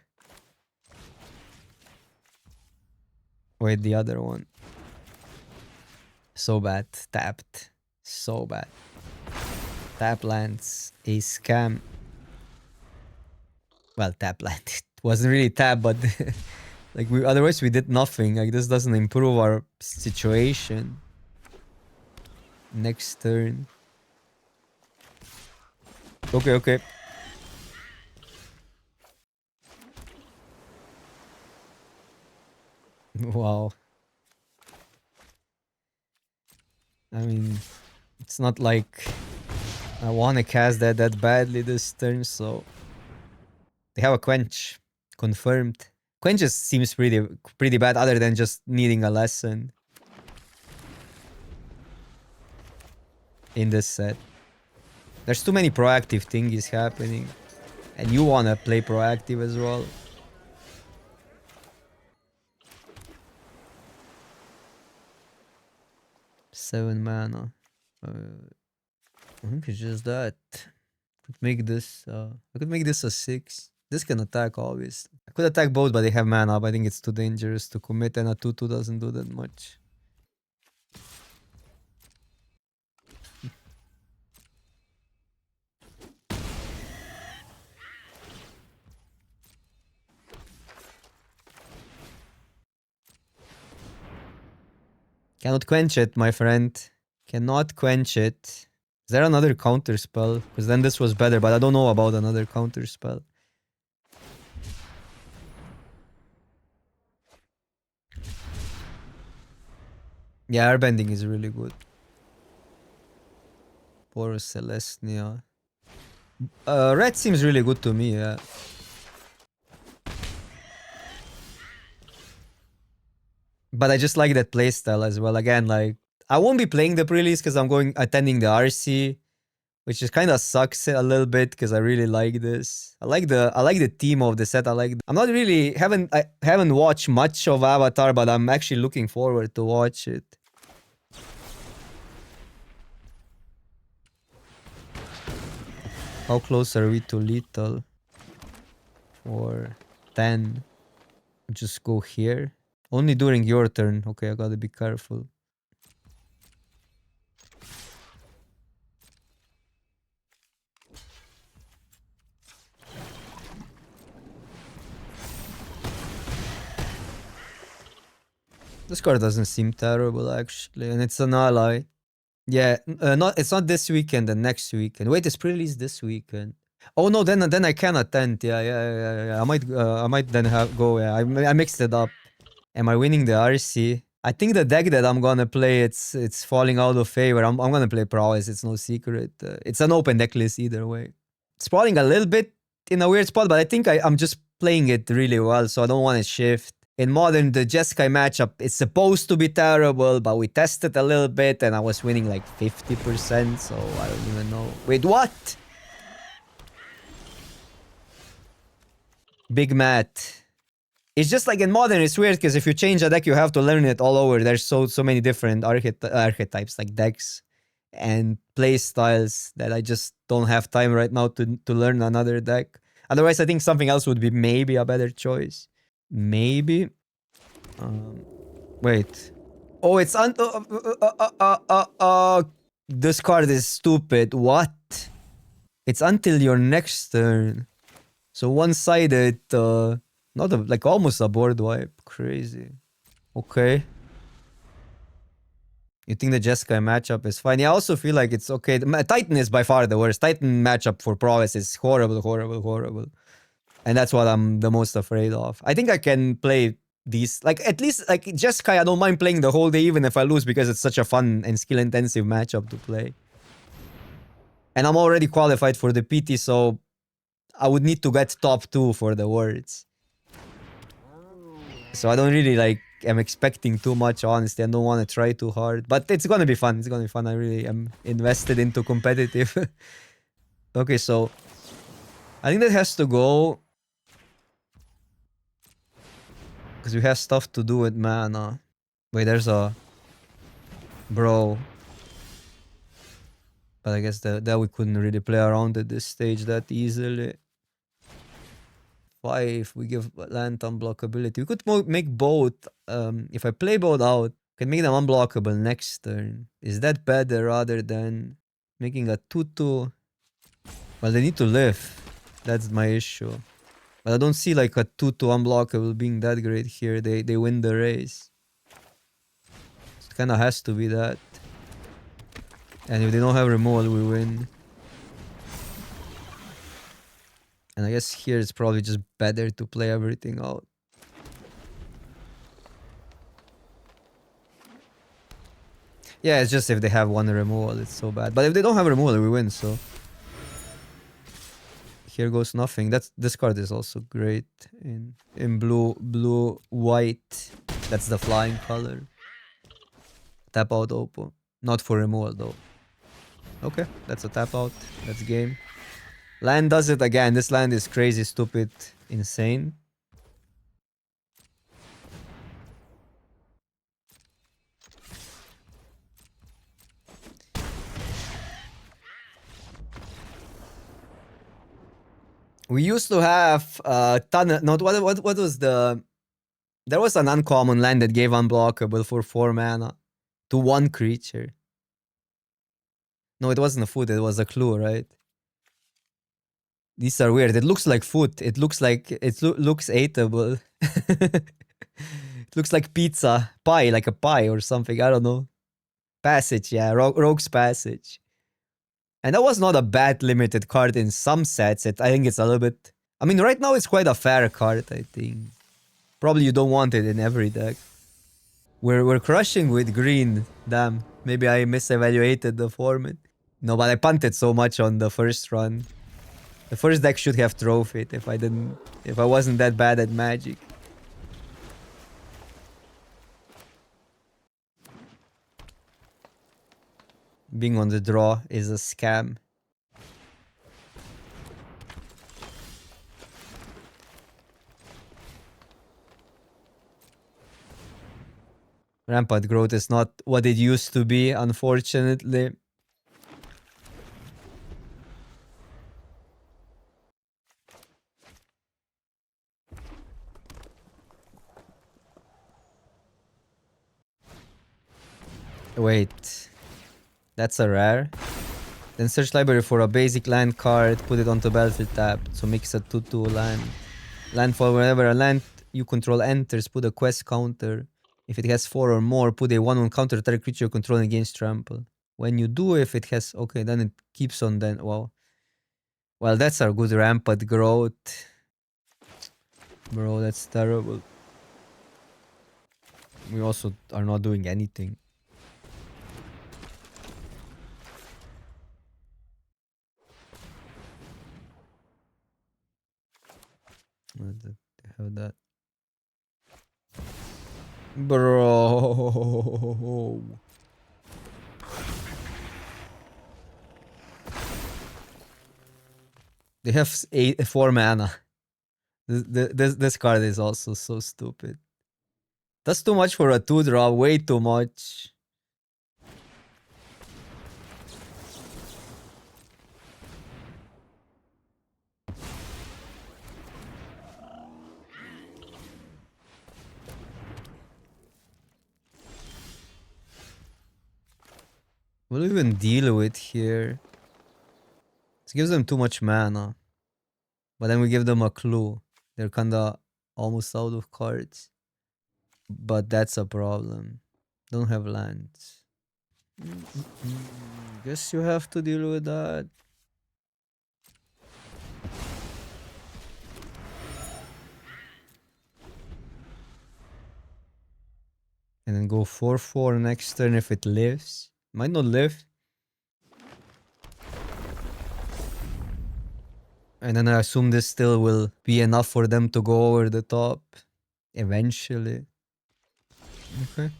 Wait, the other one. So bad. Tapped. So bad. Tap lands. A scam. Well, tap land. It wasn't really tap, but like otherwise we did nothing. Like, this doesn't improve our situation. Next turn. Okay, okay. Wow. I mean, it's not like I want to cast that badly this turn, so they have a quench confirmed. Quench just seems pretty bad, other than just needing a lesson in this set. There's too many proactive thingies happening, and you wanna play proactive as well. Seven mana. I think it's just that. Could make this. I could make this a 6. This can attack, obviously. I could attack both, but they have mana up. I think it's too dangerous to commit, and a 2/2 doesn't do that much. Cannot quench it, my friend. Cannot quench it. Is there another counter spell? Because then this was better, but I don't know about another counter spell. Yeah, airbending is really good. Porous Celestia. Red seems really good to me, yeah. But I just like that playstyle as well. Again, like, I won't be playing the pre-release because I'm attending the RC, which is kind of sucks a little bit because I really like this. I like the theme of the set. I'm not really I haven't watched much of Avatar, but I'm actually looking forward to watch it. How close are we to lethal? For 10. Just go here. Only during your turn. Okay, I gotta be careful. This card doesn't seem terrible actually, and it's an ally. Yeah, it's not this weekend. The next weekend. Wait, it's pre-release this weekend. Oh no, then I can attend. Yeah. I might then go. Yeah, I mixed it up. Am I winning the RC? I think the deck that I'm gonna play, it's falling out of favor. I'm gonna play Prowess. It's no secret. It's an open deck list either way. It's falling a little bit in a weird spot, but I think I'm just playing it really well, so I don't want to shift. In Modern, the Jeskai matchup is supposed to be terrible, but we tested a little bit and I was winning like 50%, so I don't even know. Wait, what? Big Matt. It's just like in Modern, it's weird because if you change a deck, you have to learn it all over. There's so many different archetypes, like decks and play styles that I just don't have time right now to learn another deck. Otherwise, I think something else would be maybe a better choice. Maybe. Wait. Oh, it's this card is stupid. What? It's until your next turn. So one-sided, not a, like almost a board wipe. Crazy. Okay. You think the Jeskai matchup is fine? Yeah, I also feel like it's okay. Titan is by far the worst. Titan matchup for Prowess is horrible, horrible, horrible. And that's what I'm the most afraid of. I think I can play these, like, at least, like, Jeskai, I don't mind playing the whole day even if I lose because it's such a fun and skill-intensive matchup to play. And I'm already qualified for the PT, so I would need to get top 2 for the words. So I don't really, like, am expecting too much, honestly. I don't want to try too hard. But it's gonna be fun. It's gonna be fun. I really am invested into competitive. Okay, so I think that has to go. Because we have stuff to do with mana. Wait, there's a... Bro. But I guess that we couldn't really play around at this stage that easily. 5, we give land unblockability. We could make both. If I play both out, can make them unblockable next turn. Is that better rather than making a 2-2? Well, they need to live. That's my issue. But I don't see like a 2-2 unblockable being that great here. They win the race. It kind of has to be that. And if they don't have removal, we win. And I guess here it's probably just better to play everything out. Yeah, it's just if they have one removal, it's so bad. But if they don't have removal, we win, so... Here goes nothing. This card is also great in blue, white. That's the flying color. Tap out Oppo. Not for removal though. Okay, that's a tap out. That's game. Land does it again. This land is crazy, stupid, insane. We used to have a ton of... No, what was the... There was an uncommon land that gave unblockable for 4 mana to 1 creature. No, it wasn't a food, it was a clue, right? These are weird. It looks like food. It looks like... It looks eatable. It looks like pizza. Pie, like a pie or something. I don't know. Passage, yeah. Rogue's Passage. And that was not a bad limited card in some sets. I think it's a little bit... I mean, right now it's quite a fair card, I think. Probably you don't want it in every deck. We're crushing with green. Damn. Maybe I misevaluated the format. No, but I punted so much on the first run. The first deck should have trophied if I wasn't that bad at Magic. Being on the draw is a scam. Rampant growth is not what it used to be, unfortunately. Wait. That's a rare. Then search library for a basic land card, put it onto battlefield tab. So mix a 2/2 land. Landfall, whenever a land you control enters, put a quest counter. If it has 4 or more, put a 1/1 counter to target creature you control against trample. When you do, if it has... Okay, then it keeps on then. Wow. Well, that's our good rampant growth. Bro, that's terrible. We also are not doing anything. What the hell that? Bro. They have 4 mana. This card is also so stupid. That's too much for a 2-drop, way too much. What do we even deal with here? This gives them too much mana. But then we give them a clue. They're kinda almost out of cards. But that's a problem. Don't have lands. Guess you have to deal with that. And then go 4/4 next turn if it lives. Might not live. And then I assume this still will be enough for them to go over the top. Eventually. Okay.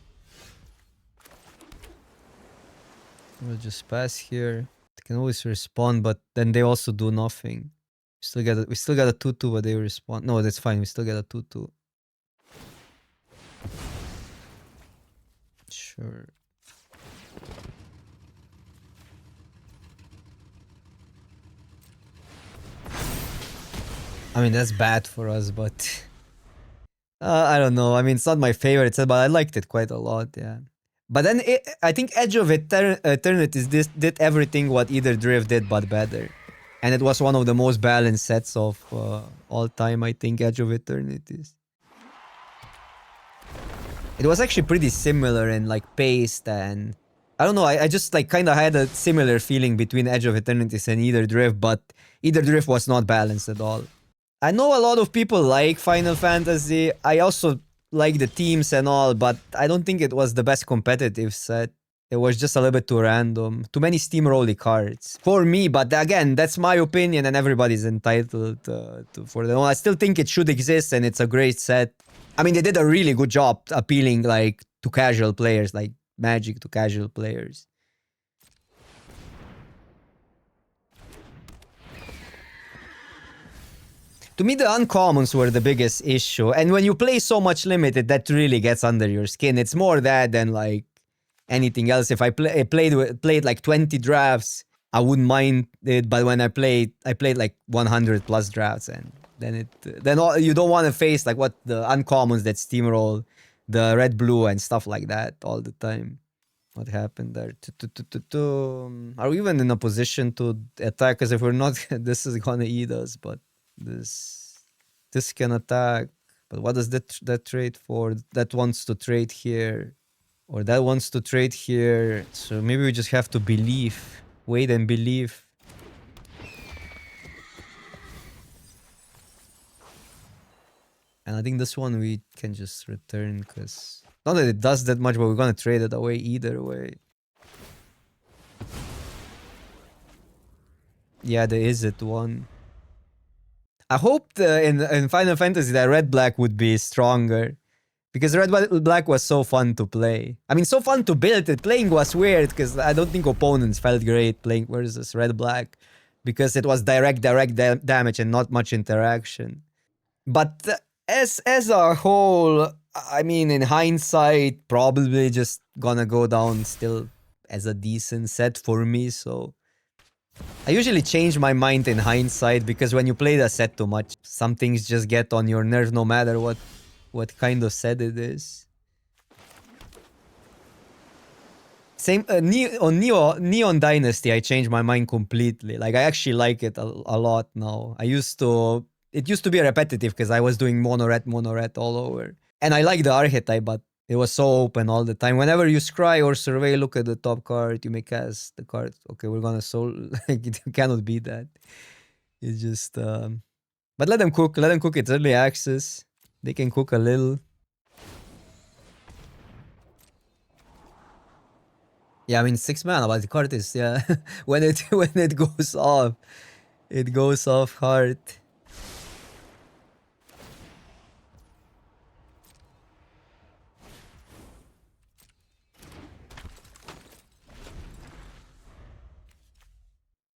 We'll just pass here. They can always respond, but then they also do nothing. We still got a 2/2, but they respond. No, that's fine. We still get a 2/2. Sure. I mean, that's bad for us, but... I don't know. I mean, it's not my favorite set, but I liked it quite a lot, yeah. But then I think Edge of Eternities did everything what either Drift did, but better. And it was one of the most balanced sets of all time, I think, Edge of Eternities. It was actually pretty similar in like pace and... I don't know, I just like kind of had a similar feeling between Edge of Eternities and Either Drift, but Either Drift was not balanced at all. I know a lot of people like Final Fantasy. I also like the teams and all, but I don't think it was the best competitive set. It was just a little bit too random. Too many steamrolly cards. For me, but again, that's my opinion and everybody's entitled for them. I still think it should exist and it's a great set. I mean, they did a really good job appealing like to casual players, like Magic to casual players. To me, the uncommons were the biggest issue. And when you play so much limited, that really gets under your skin. It's more that than like anything else. If I played like 20 drafts, I wouldn't mind it. But when I played like 100 plus drafts, and then you don't want to face like what the uncommons that steamroll the red blue and stuff like that all the time. What happened there? Are we even in a position to attack? Because if we're not, this is gonna eat us. But this can attack. But what does that trade for? That wants to trade here. Or that wants to trade here. So maybe we just have to believe. Wait and believe. And I think this one we can just return because... Not that it does that much, but we're gonna trade it away either way. Yeah, there is it one. I hoped in Final Fantasy that red-black would be stronger. Because red-black was so fun to play. I mean, so fun to build it. Playing was weird because I don't think opponents felt great playing versus red-black. Because it was direct damage and not much interaction. But as a whole, I mean, in hindsight, probably just gonna go down still as a decent set for me, so... I usually change my mind in hindsight because when you play the set too much, some things just get on your nerve no matter what kind of set it is. Same Neon Dynasty, I changed my mind completely. Like I actually like it a lot now. It used to be repetitive because I was doing mono red all over. And I like the archetype, but it was so open all the time. Whenever you scry or survey, look at the top card, you may cast the card. Okay, we're gonna soul. Like, it cannot be that. It's just but let them cook. Let them cook. It's early access. They can cook a little. Yeah, I mean 6 mana, but the card is when it goes off, it goes off hard.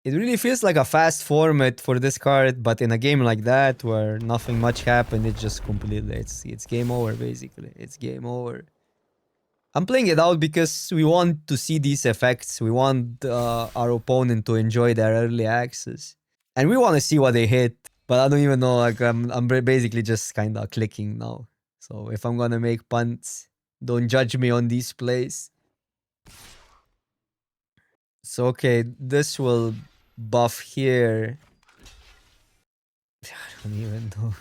It really feels like a fast format for this card, but in a game like that where nothing much happened, it just completely it's game over basically. It's game over. I'm playing it out because we want to see these effects. We want our opponent to enjoy their early access, and we want to see what they hit. But I don't even know. Like I'm basically just kind of clicking now. So if I'm gonna make punts, don't judge me on these plays. So okay, this will buff here. I don't even know.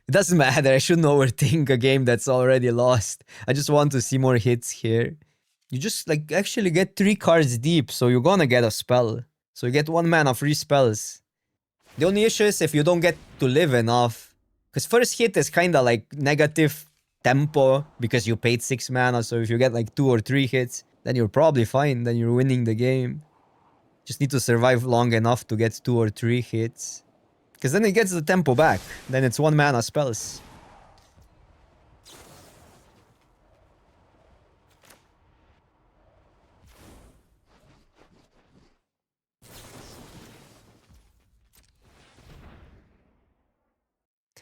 It doesn't matter. I shouldn't overthink a game that's already lost. I just want to see more hits here. You just like actually get 3 cards deep, so you're gonna get a spell. So you get 1 mana free spells. The only issue is if you don't get to live enough. Because first hit is kinda like negative tempo because you paid 6 mana. So if you get like 2 or 3 hits, then you're probably fine. Then you're winning the game. Just need to survive long enough to get 2 or 3 hits. Because then it gets the tempo back. Then it's 1 mana spells.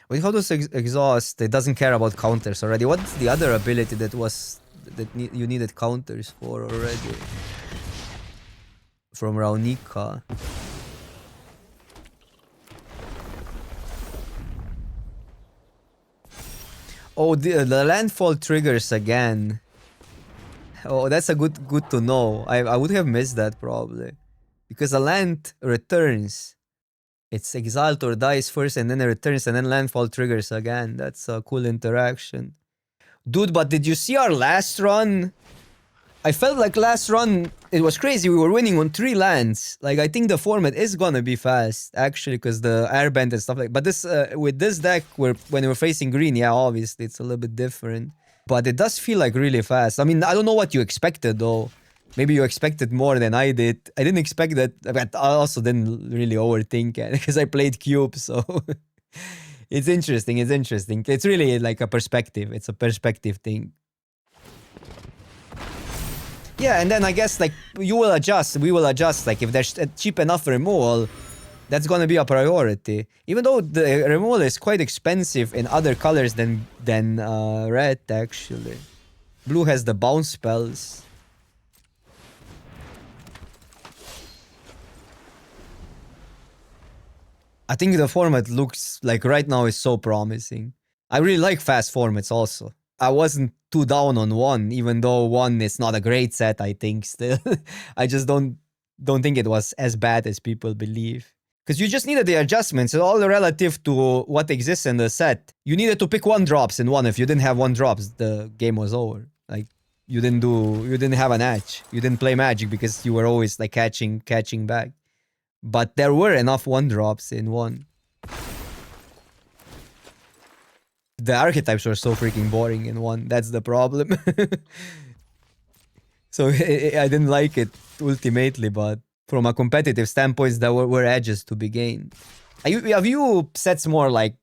Wait, how does exhaust? It doesn't care about counters already. What's the other ability that you needed counters for already? From Raunika. Oh, the landfall triggers again. Oh, that's a good to know. I would have missed that probably. Because a land returns. It's exiled or dies first and then it returns and then landfall triggers again. That's a cool interaction. Dude, but did you see our last run? I felt like last run, it was crazy. We were winning on 3 lands. Like, I think the format is gonna be fast, actually, because the airbend and stuff like. But this, with this deck, when we're facing green, yeah, obviously it's a little bit different. But it does feel like really fast. I mean, I don't know what you expected though. Maybe you expected more than I did. I didn't expect that, but I also didn't really overthink it because I played cube, so it's interesting. It's interesting. It's really like a perspective. It's a perspective thing. Yeah, and then I guess like you will adjust, we will adjust. Like if there's a cheap enough removal, that's gonna be a priority. Even though the removal is quite expensive in other colors than red, actually. Blue has the bounce spells. I think the format looks like right now is so promising. I really like fast formats also. I wasn't too down on 1, even though 1 is not a great set, I think still. I just don't think it was as bad as people believe. Because you just needed the adjustments, all relative to what exists in the set. You needed to pick 1 drops in 1. If you didn't have 1 drops, the game was over. Like you didn't have an edge. You didn't play Magic because you were always like catching back. But there were enough 1 drops in 1. The archetypes were so freaking boring in 1. That's the problem. So I didn't like it ultimately, but from a competitive standpoint, there were edges to be gained. I view sets more like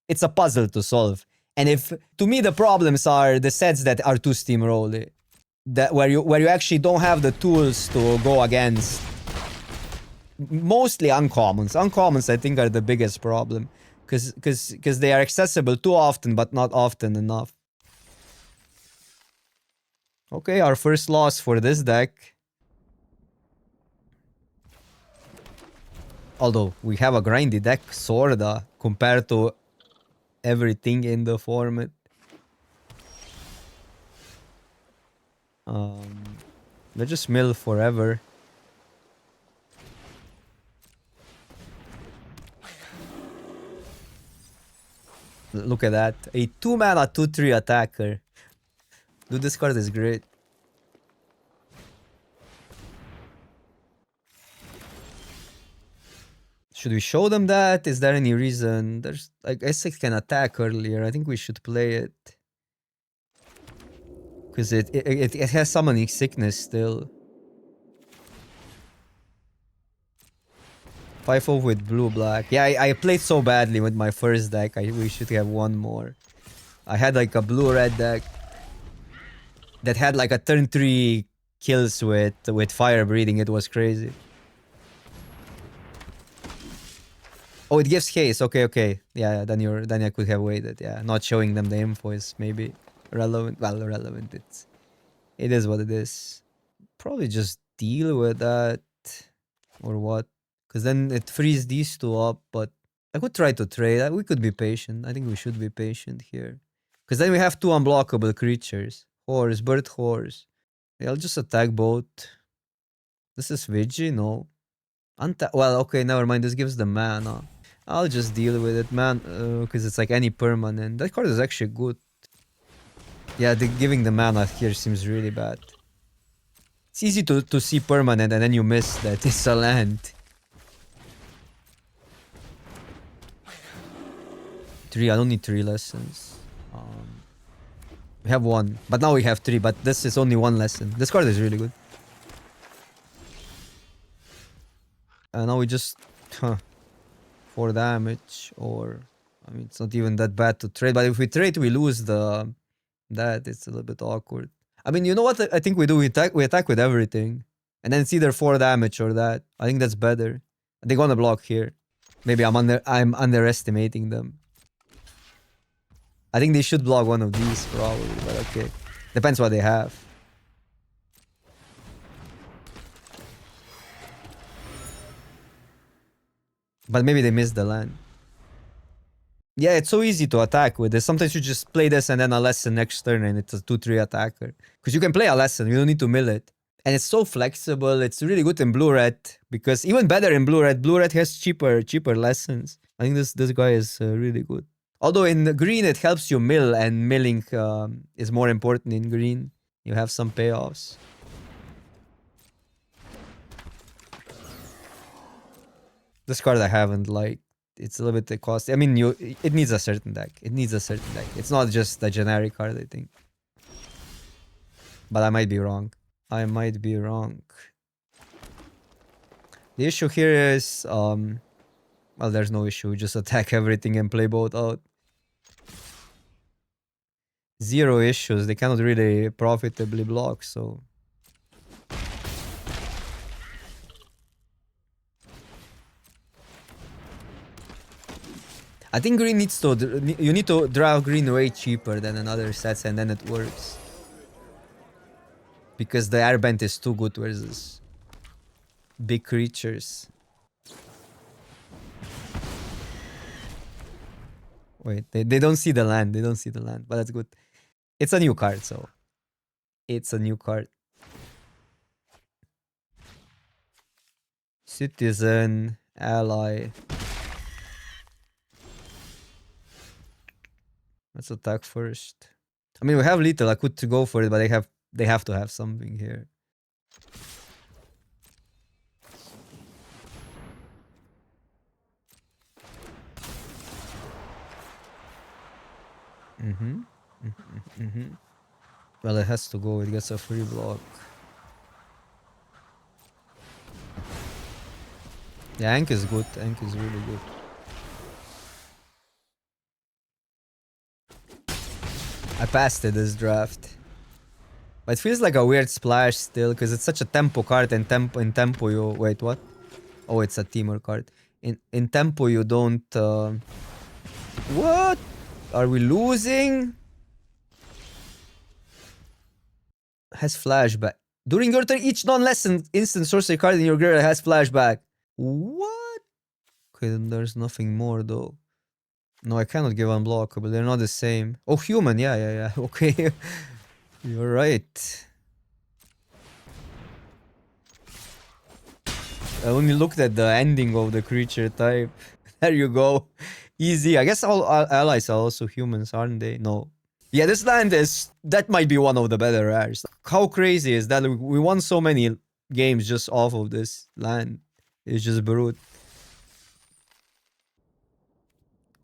it's a puzzle to solve. And if to me the problems are the sets that are too steamrolly, that where you actually don't have the tools to go against. Mostly uncommons. Uncommons, I think, are the biggest problem. Because they are accessible too often, but not often enough. Okay, our first loss for this deck. Although, we have a grindy deck, sorta, compared to everything in the format. They just mill forever. Look at that. A 2-mana 2/3 attacker. Dude, this card is great. Should we show them that? Is there any reason? There's, I guess it can attack earlier. I think we should play it. Because it has summoning sickness still. 5-0 with blue-black. Yeah, I played so badly with my first deck. We should have one more. I had like a blue-red deck that had like a turn 3 kills with fire breathing. It was crazy. Oh, it gives haste. Okay. Yeah, then I could have waited. Yeah, not showing them the info is maybe relevant. Well, relevant. It is what it is. Probably just deal with that or what? Because then it frees these two up. But I could try to trade. We could be patient. I think we should be patient here. Because then we have two unblockable creatures. Horse, bird, horse. Yeah, I'll just attack both. This is Vigi? No. Well, okay, never mind. This gives the mana. I'll just deal with it, man. Because it's like any permanent. That card is actually good. Yeah, giving the mana here seems really bad. It's easy to see permanent and then you miss that it's a land. 3, I don't need 3 lessons. We have 1, but now we have 3, but this is only 1 lesson. This card is really good. And now we just 4 damage, or I mean it's not even that bad to trade, but if we trade we lose that. It's a little bit awkward. I mean, you know what I think we do? We attack with everything. And then it's either 4 damage or that. I think that's better. They're gonna block here. Maybe I'm underestimating them. I think they should block one of these probably, but okay. Depends what they have. But maybe they missed the land. Yeah, it's so easy to attack with this. Sometimes you just play this and then a lesson next turn and it's a 2/3 attacker. Because you can play a lesson, you don't need to mill it. And it's so flexible. It's really good in blue-red. Because even better in blue-red. Blue-red has cheaper lessons. I think this guy is really good. Although in green it helps you mill, and milling is more important in green. You have some payoffs. This card I haven't liked. It's a little bit costly. I mean, it needs a certain deck. It's not just a generic card, I think. But I might be wrong. The issue here is, well, there's no issue. We just attack everything and play both out. 0 issues. They cannot really profitably block, so... I think green needs to... You need to draw green way cheaper than in other sets, and then it works. Because the airbend is too good versus big creatures. Wait, they don't see the land. But that's good. It's a new card, so... It's a new card. Citizen, ally... Let's attack first. I mean, we have little. I could go for it, but they have to have something here. Well, it has to go. It gets a free block. Yeah, Ank is good. Ank is really good. I passed it this draft. But it feels like a weird splash still, because it's such a tempo card, and in tempo you... Wait, what? Oh, it's a teamer card. In tempo you don't... What? Are we losing? Has flashback. During your turn, each non-lesson instant sorcery card in your graveyard has flashback. What? Okay, then there's nothing more though. No, I cannot give unblockable. They're not the same. Oh, human. Yeah. Okay. You're right. I only looked at the ending of the creature type. There you go. Easy. I guess all allies are also humans, aren't they? No. Yeah, this land is... That might be one of the better rares. How crazy is that? We won so many games just off of this land. It's just brute.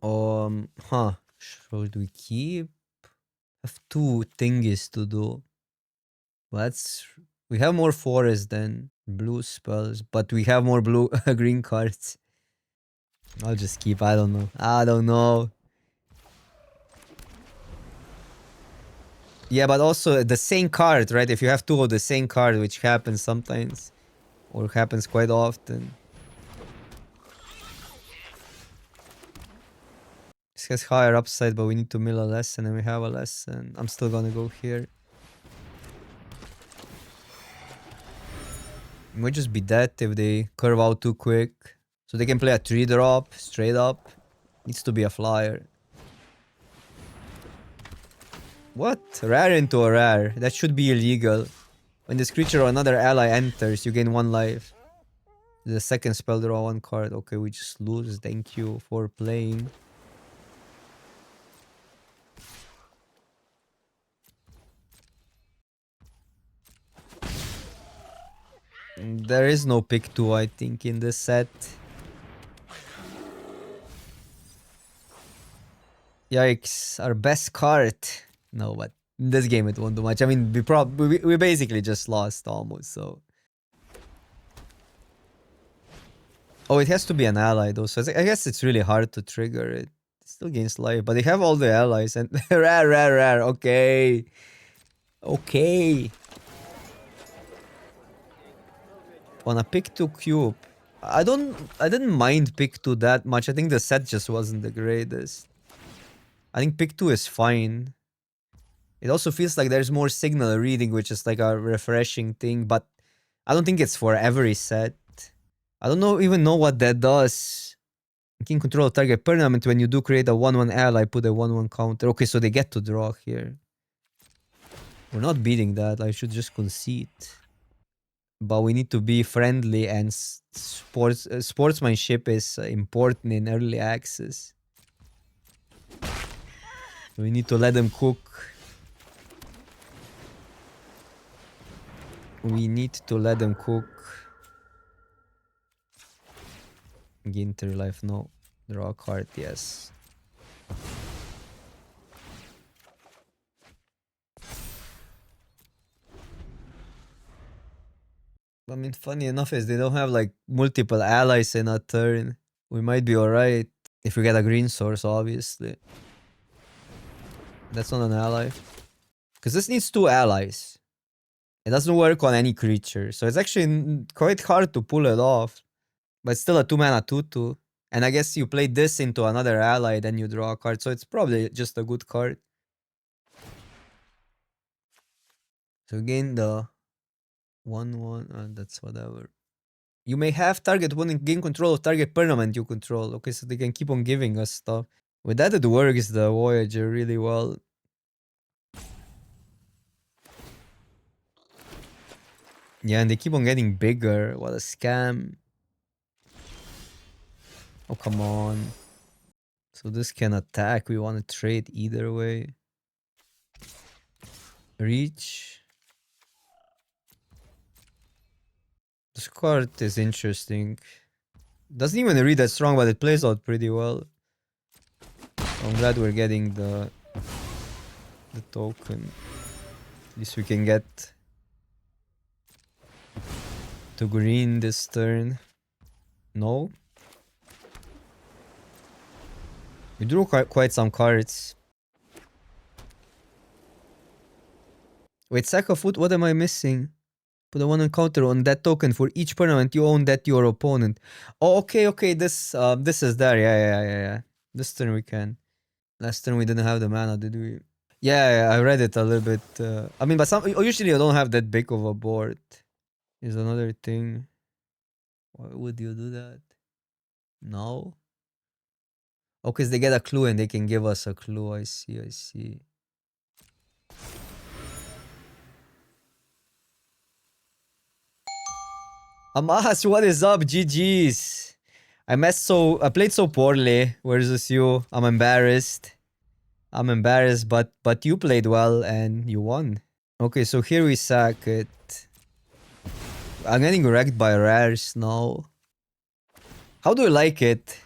Huh. Should we keep? Have two thingies to do. Let's... We have more forest than blue spells, but we have more blue green cards. I'll just keep. I don't know. I don't know. Yeah, but also the same card, right? If you have two of the same card, which happens sometimes, or happens quite often. This has higher upside, but we need to mill a lesson, and we have a lesson. I'm still gonna go here. It might just be dead if they curve out too quick. So they can play a 3-drop straight up. Needs to be a flyer. What? Rare into a rare. That should be illegal. When this creature or another ally enters, you gain 1 life. The second spell, draw 1 card. Okay, we just lose. Thank you for playing. There is no pick 2, I think, in this set. Yikes, our best card. No, but in this game it won't do much. I mean, we basically just lost almost, so. Oh, it has to be an ally though, so I guess it's really hard to trigger it. It still gains life, but they have all the allies and rare. Okay. Okay. On a pick 2 cube. I didn't mind pick 2 that much. I think the set just wasn't the greatest. I think pick 2 is fine. It also feels like there's more signal reading, which is like a refreshing thing, but I don't think it's for every set. I don't even know what that does. You can control a target permanent when you do create a 1-1 ally, put a 1-1 counter. Okay, so they get to draw here. We're not beating that. I should just concede. But we need to be friendly, and sportsmanship is important in early access. We need to let them cook. We need to let them cook. Gain 3 life, no. Draw a card, yes. I mean, funny enough is they don't have like multiple allies in a turn. We might be alright if we get a green source, obviously. That's not an ally. Because this needs 2 allies. It doesn't work on any creature, so it's actually quite hard to pull it off. But it's still a 2-mana 2-2. And I guess you play this into another ally, then you draw a card, so it's probably just a good card. So gain the 1-1, that's whatever. You may have target one and gain control of target permanent you control. Okay, so they can keep on giving us stuff. With that, it works the Voyager really well. Yeah, and they keep on getting bigger. What a scam. Oh, come on. So this can attack. We want to trade either way. Reach. This card is interesting. Doesn't even read that strong, but it plays out pretty well. I'm glad we're getting the token. At least we can get to green this turn. No. We drew quite some cards. Wait, sack of food, what am I missing? Put a 1 counter on that token for each permanent you own that your opponent. Oh, okay, this is there. Yeah. This turn we can. Last turn we didn't have the mana, did we? Yeah, I read it a little bit. I mean, but usually I don't have that big of a board. Is another thing. Why would you do that? No. Oh, because they get a clue and they can give us a clue. I see. Amas, what is up? GG's. I played so poorly versus you. I'm embarrassed. But you played well and you won. Okay, so here we sack it. I'm getting wrecked by rares now. How do you like it?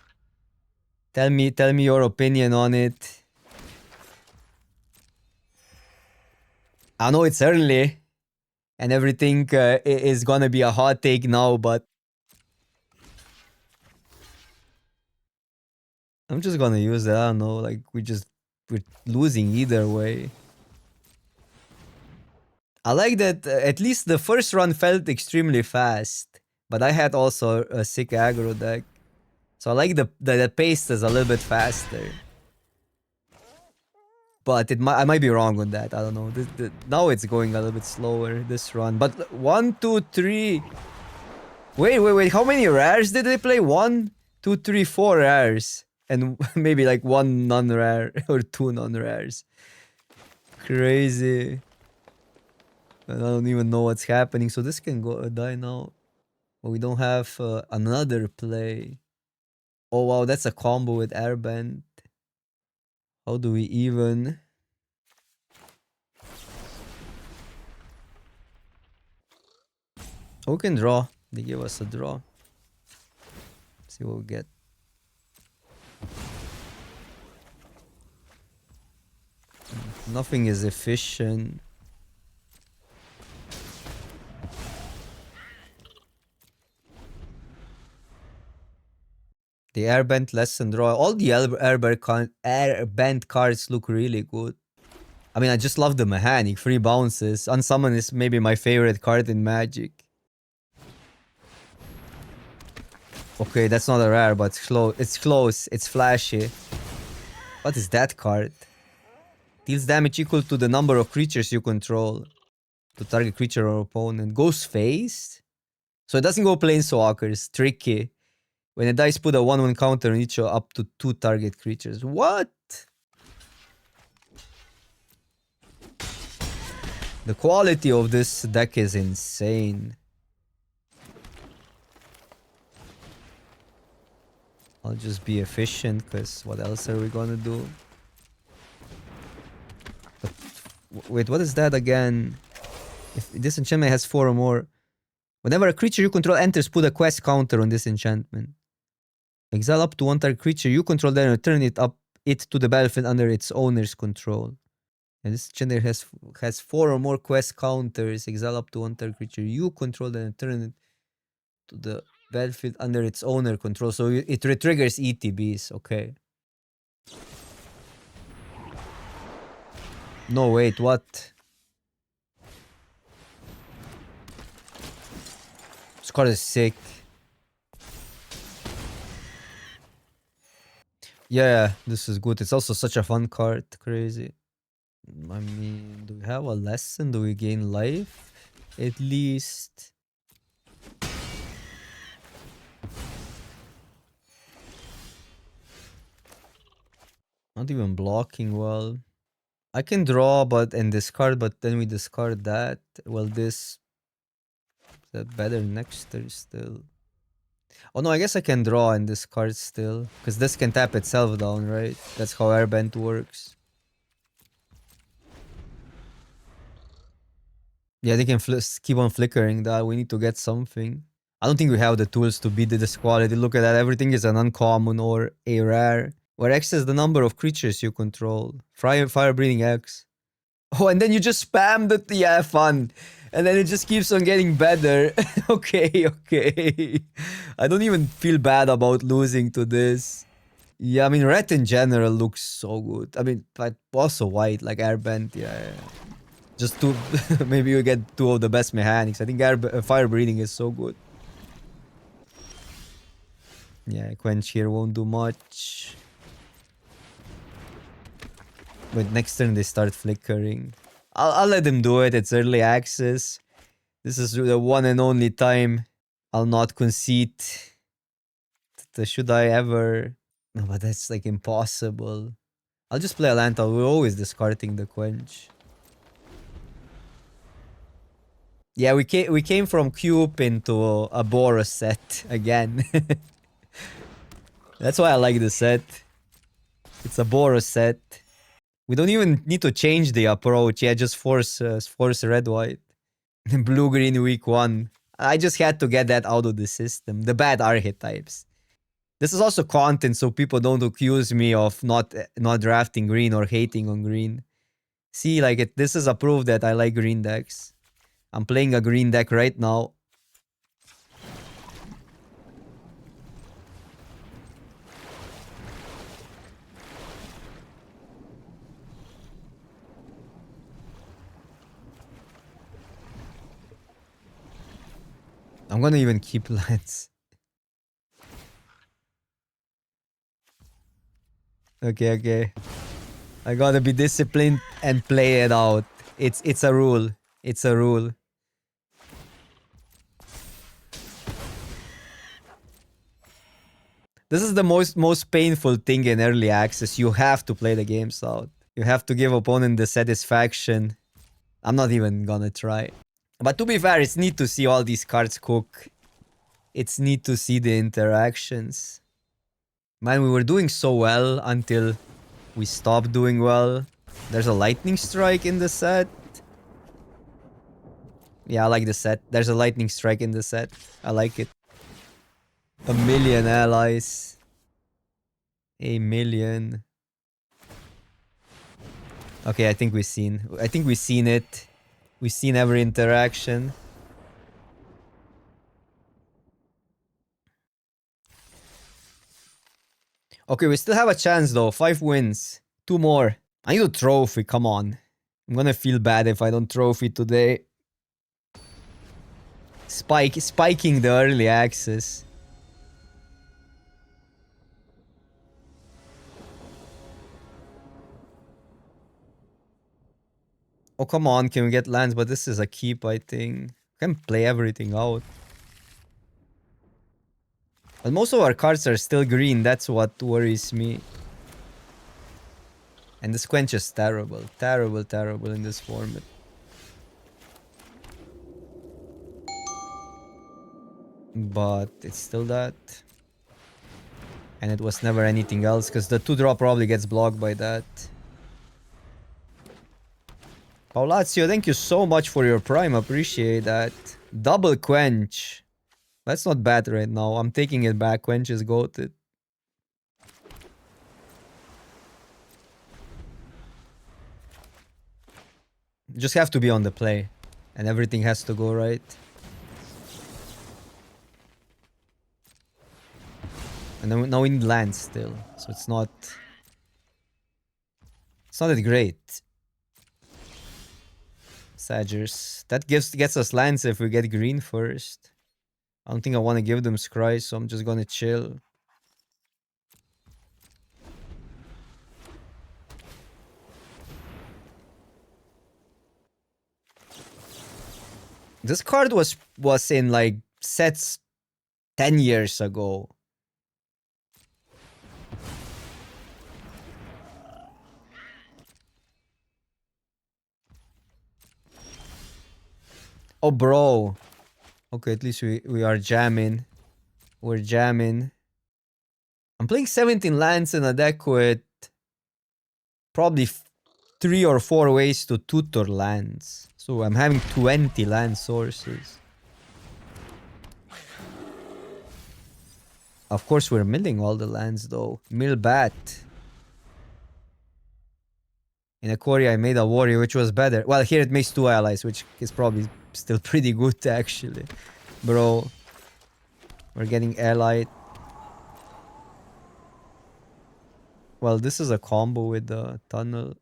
Tell me your opinion on it. I know it's early and everything is gonna be a hot take now, but I'm just gonna use it. I don't know, like we're losing either way. I like that at least the first run felt extremely fast, but I had also a sick aggro deck. So I like the pace is a little bit faster. But I might be wrong on that. I don't know. Now it's going a little bit slower, this run. But 1, 2, 3. Wait. How many rares did they play? 1, 2, 3, 4 rares. And maybe like 1 non-rare or 2 non-rares. Crazy. I don't even know what's happening. So this can go die now. But we don't have another play. Oh wow, that's a combo with Airbend. How do we even... Oh, we can draw. They give us a draw. See what we get. Nothing is efficient. The airbend less than draw. All the airbend cards look really good. I mean, I just love the mechanic. 3 bounces. Unsummon is maybe my favorite card in Magic. Okay, that's not a rare, but it's close. It's close. It's flashy. What is that card? Deals damage equal to the number of creatures you control. To target creature or opponent. Goes face? So it doesn't go planeswalkers. Tricky. When it dies, put a 1/1 counter on each up to 2 target creatures. What? The quality of this deck is insane. I'll just be efficient, because what else are we gonna do? But, wait, what is that again? If this enchantment has 4 or more. Whenever a creature you control enters, put a quest counter on this enchantment. Exile up to 1 target creature you control, then return it to the battlefield under its owner's control. And this enchantment has 4 or more quest counters. Exile up to 1 target creature you control, then return it to the battlefield under its owner control. So it retriggers ETBs. Okay. No, wait, what? This card is sick. Yeah, this is good. It's also such a fun card. Crazy. I mean, do we have a lesson? Do we gain life? At least. Not even blocking well. I can draw and discard, but then we discard that. Well, this... Is that better next turn still? Oh no, I guess I can draw and discard still. Because this can tap itself down, right? That's how Airbend works. Yeah, they can keep on flickering that. We need to get something. I don't think we have the tools to beat this quality. Look at that. Everything is an uncommon or a rare. Where X is the number of creatures you control. Fire breathing X. Oh, and then you just spam the... Yeah, fun. And then it just keeps on getting better. Okay. I don't even feel bad about losing to this. Yeah, I mean, red in general looks so good. I mean, but also white, like Airbend, yeah. Just two... Maybe you get 2 of the best mechanics. I think fire breathing is so good. Yeah, Quench here won't do much. But next turn they start flickering. I'll let them do it. It's early access. This is the one and only time I'll not concede. Should I ever? No, but that's like impossible. I'll just play Alanta. We're always discarding the Quench. Yeah, we came from Cube into a Boros set again. That's why I like the set. It's a Boros set. We don't even need to change the approach. Yeah, just force red white. Blue green week 1. I just had to get that out of the system. The bad archetypes. This is also content, so people don't accuse me of not drafting green or hating on green. See, like this is a proof that I like green decks. I'm playing a green deck right now. I'm gonna even keep lands. Okay. I gotta be disciplined and play it out. It's a rule. It's a rule. This is the most painful thing in early access. You have to play the games out. You have to give opponent the satisfaction. I'm not even gonna try. But to be fair, it's neat to see all these cards cook. It's neat to see the interactions. Man, we were doing so well until we stopped doing well. There's a lightning strike in the set. Yeah, I like the set. There's a lightning strike in the set. I like it. A million allies. A million. Okay, I think we've seen it. We've seen every interaction. Okay, we still have a chance though. 5 wins. 2 more. I need a trophy, come on. I'm gonna feel bad if I don't trophy today. Spiking the early access. Oh, come on, can we get lands? But this is a keep, I think. Can play everything out. But most of our cards are still green, that's what worries me. And this quench is terrible. Terrible in this format. But it's still that. And it was never anything else, because the 2-drop probably gets blocked by that. Paulazio, thank you so much for your prime, appreciate that. Double quench. That's not bad right now, I'm taking it back, quench is goated. Just have to be on the play. And everything has to go right. And then now we need lands still. So it's not... It's not that great. Sagers. That gets us lands if we get green first. I don't think I want to give them scry, so I'm just gonna chill. This card was in like sets 10 years ago. Oh, bro. Okay, at least we are jamming. We're jamming. I'm playing 17 lands in a deck with probably 3 or 4 ways to tutor lands. So I'm having 20 land sources. Of course, we're milling all the lands though. Mill bat. In a quarry, I made a warrior, which was better. Well, here it makes 2 allies, which is probably still pretty good, actually. Bro. We're getting allied. Well, this is a combo with the tunnel.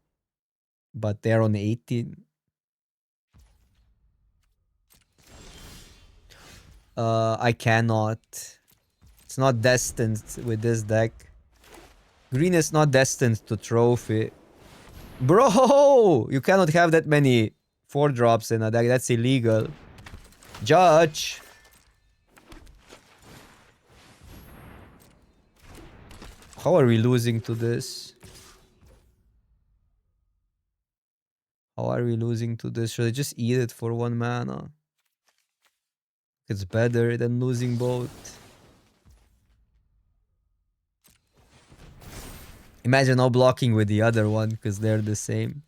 But they're on 18. I cannot. It's not destined with this deck. Green is not destined to trophy. Bro! You cannot have that many 4-drops in a deck. That's illegal. Judge! How are we losing to this? How are we losing to this? Should I just eat it for 1 mana? It's better than losing both. Imagine now blocking with the other one because they're the same.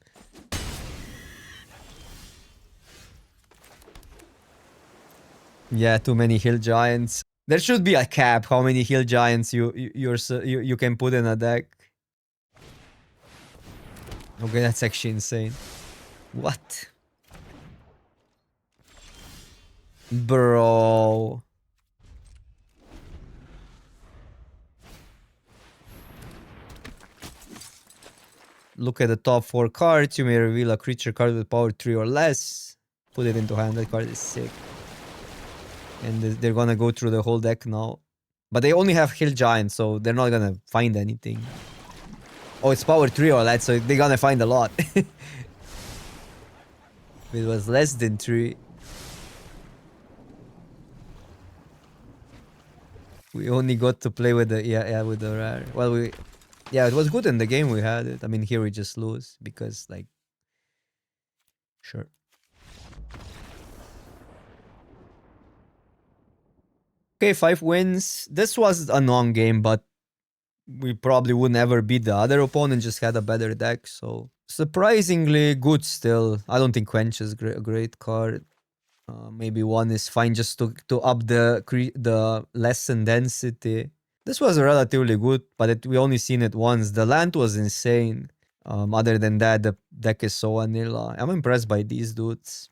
Yeah, too many hill giants. There should be a cap how many hill giants you can put in a deck. Okay, that's actually insane. What? Bro. Look at the top 4 cards. You may reveal a creature card with power 3 or less. Put it into hand. That card is sick. And they're gonna go through the whole deck now. But they only have hill giants, so they're not gonna find anything. Oh, it's power 3 or less, so they're gonna find a lot. If it was less than 3. We only got to play with the with the rare. Well, it was good in the game we had it. I mean, here we just lose because like sure. Okay, 5 wins. This was a non-game, but we probably would never beat the other opponent. Just had a better deck, so surprisingly good still. I don't think Quench is a great card. Maybe 1 is fine just to up the lesson density. This was relatively good, but we only seen it once. The land was insane. Other than that, the deck is so vanilla. I'm impressed by these dudes.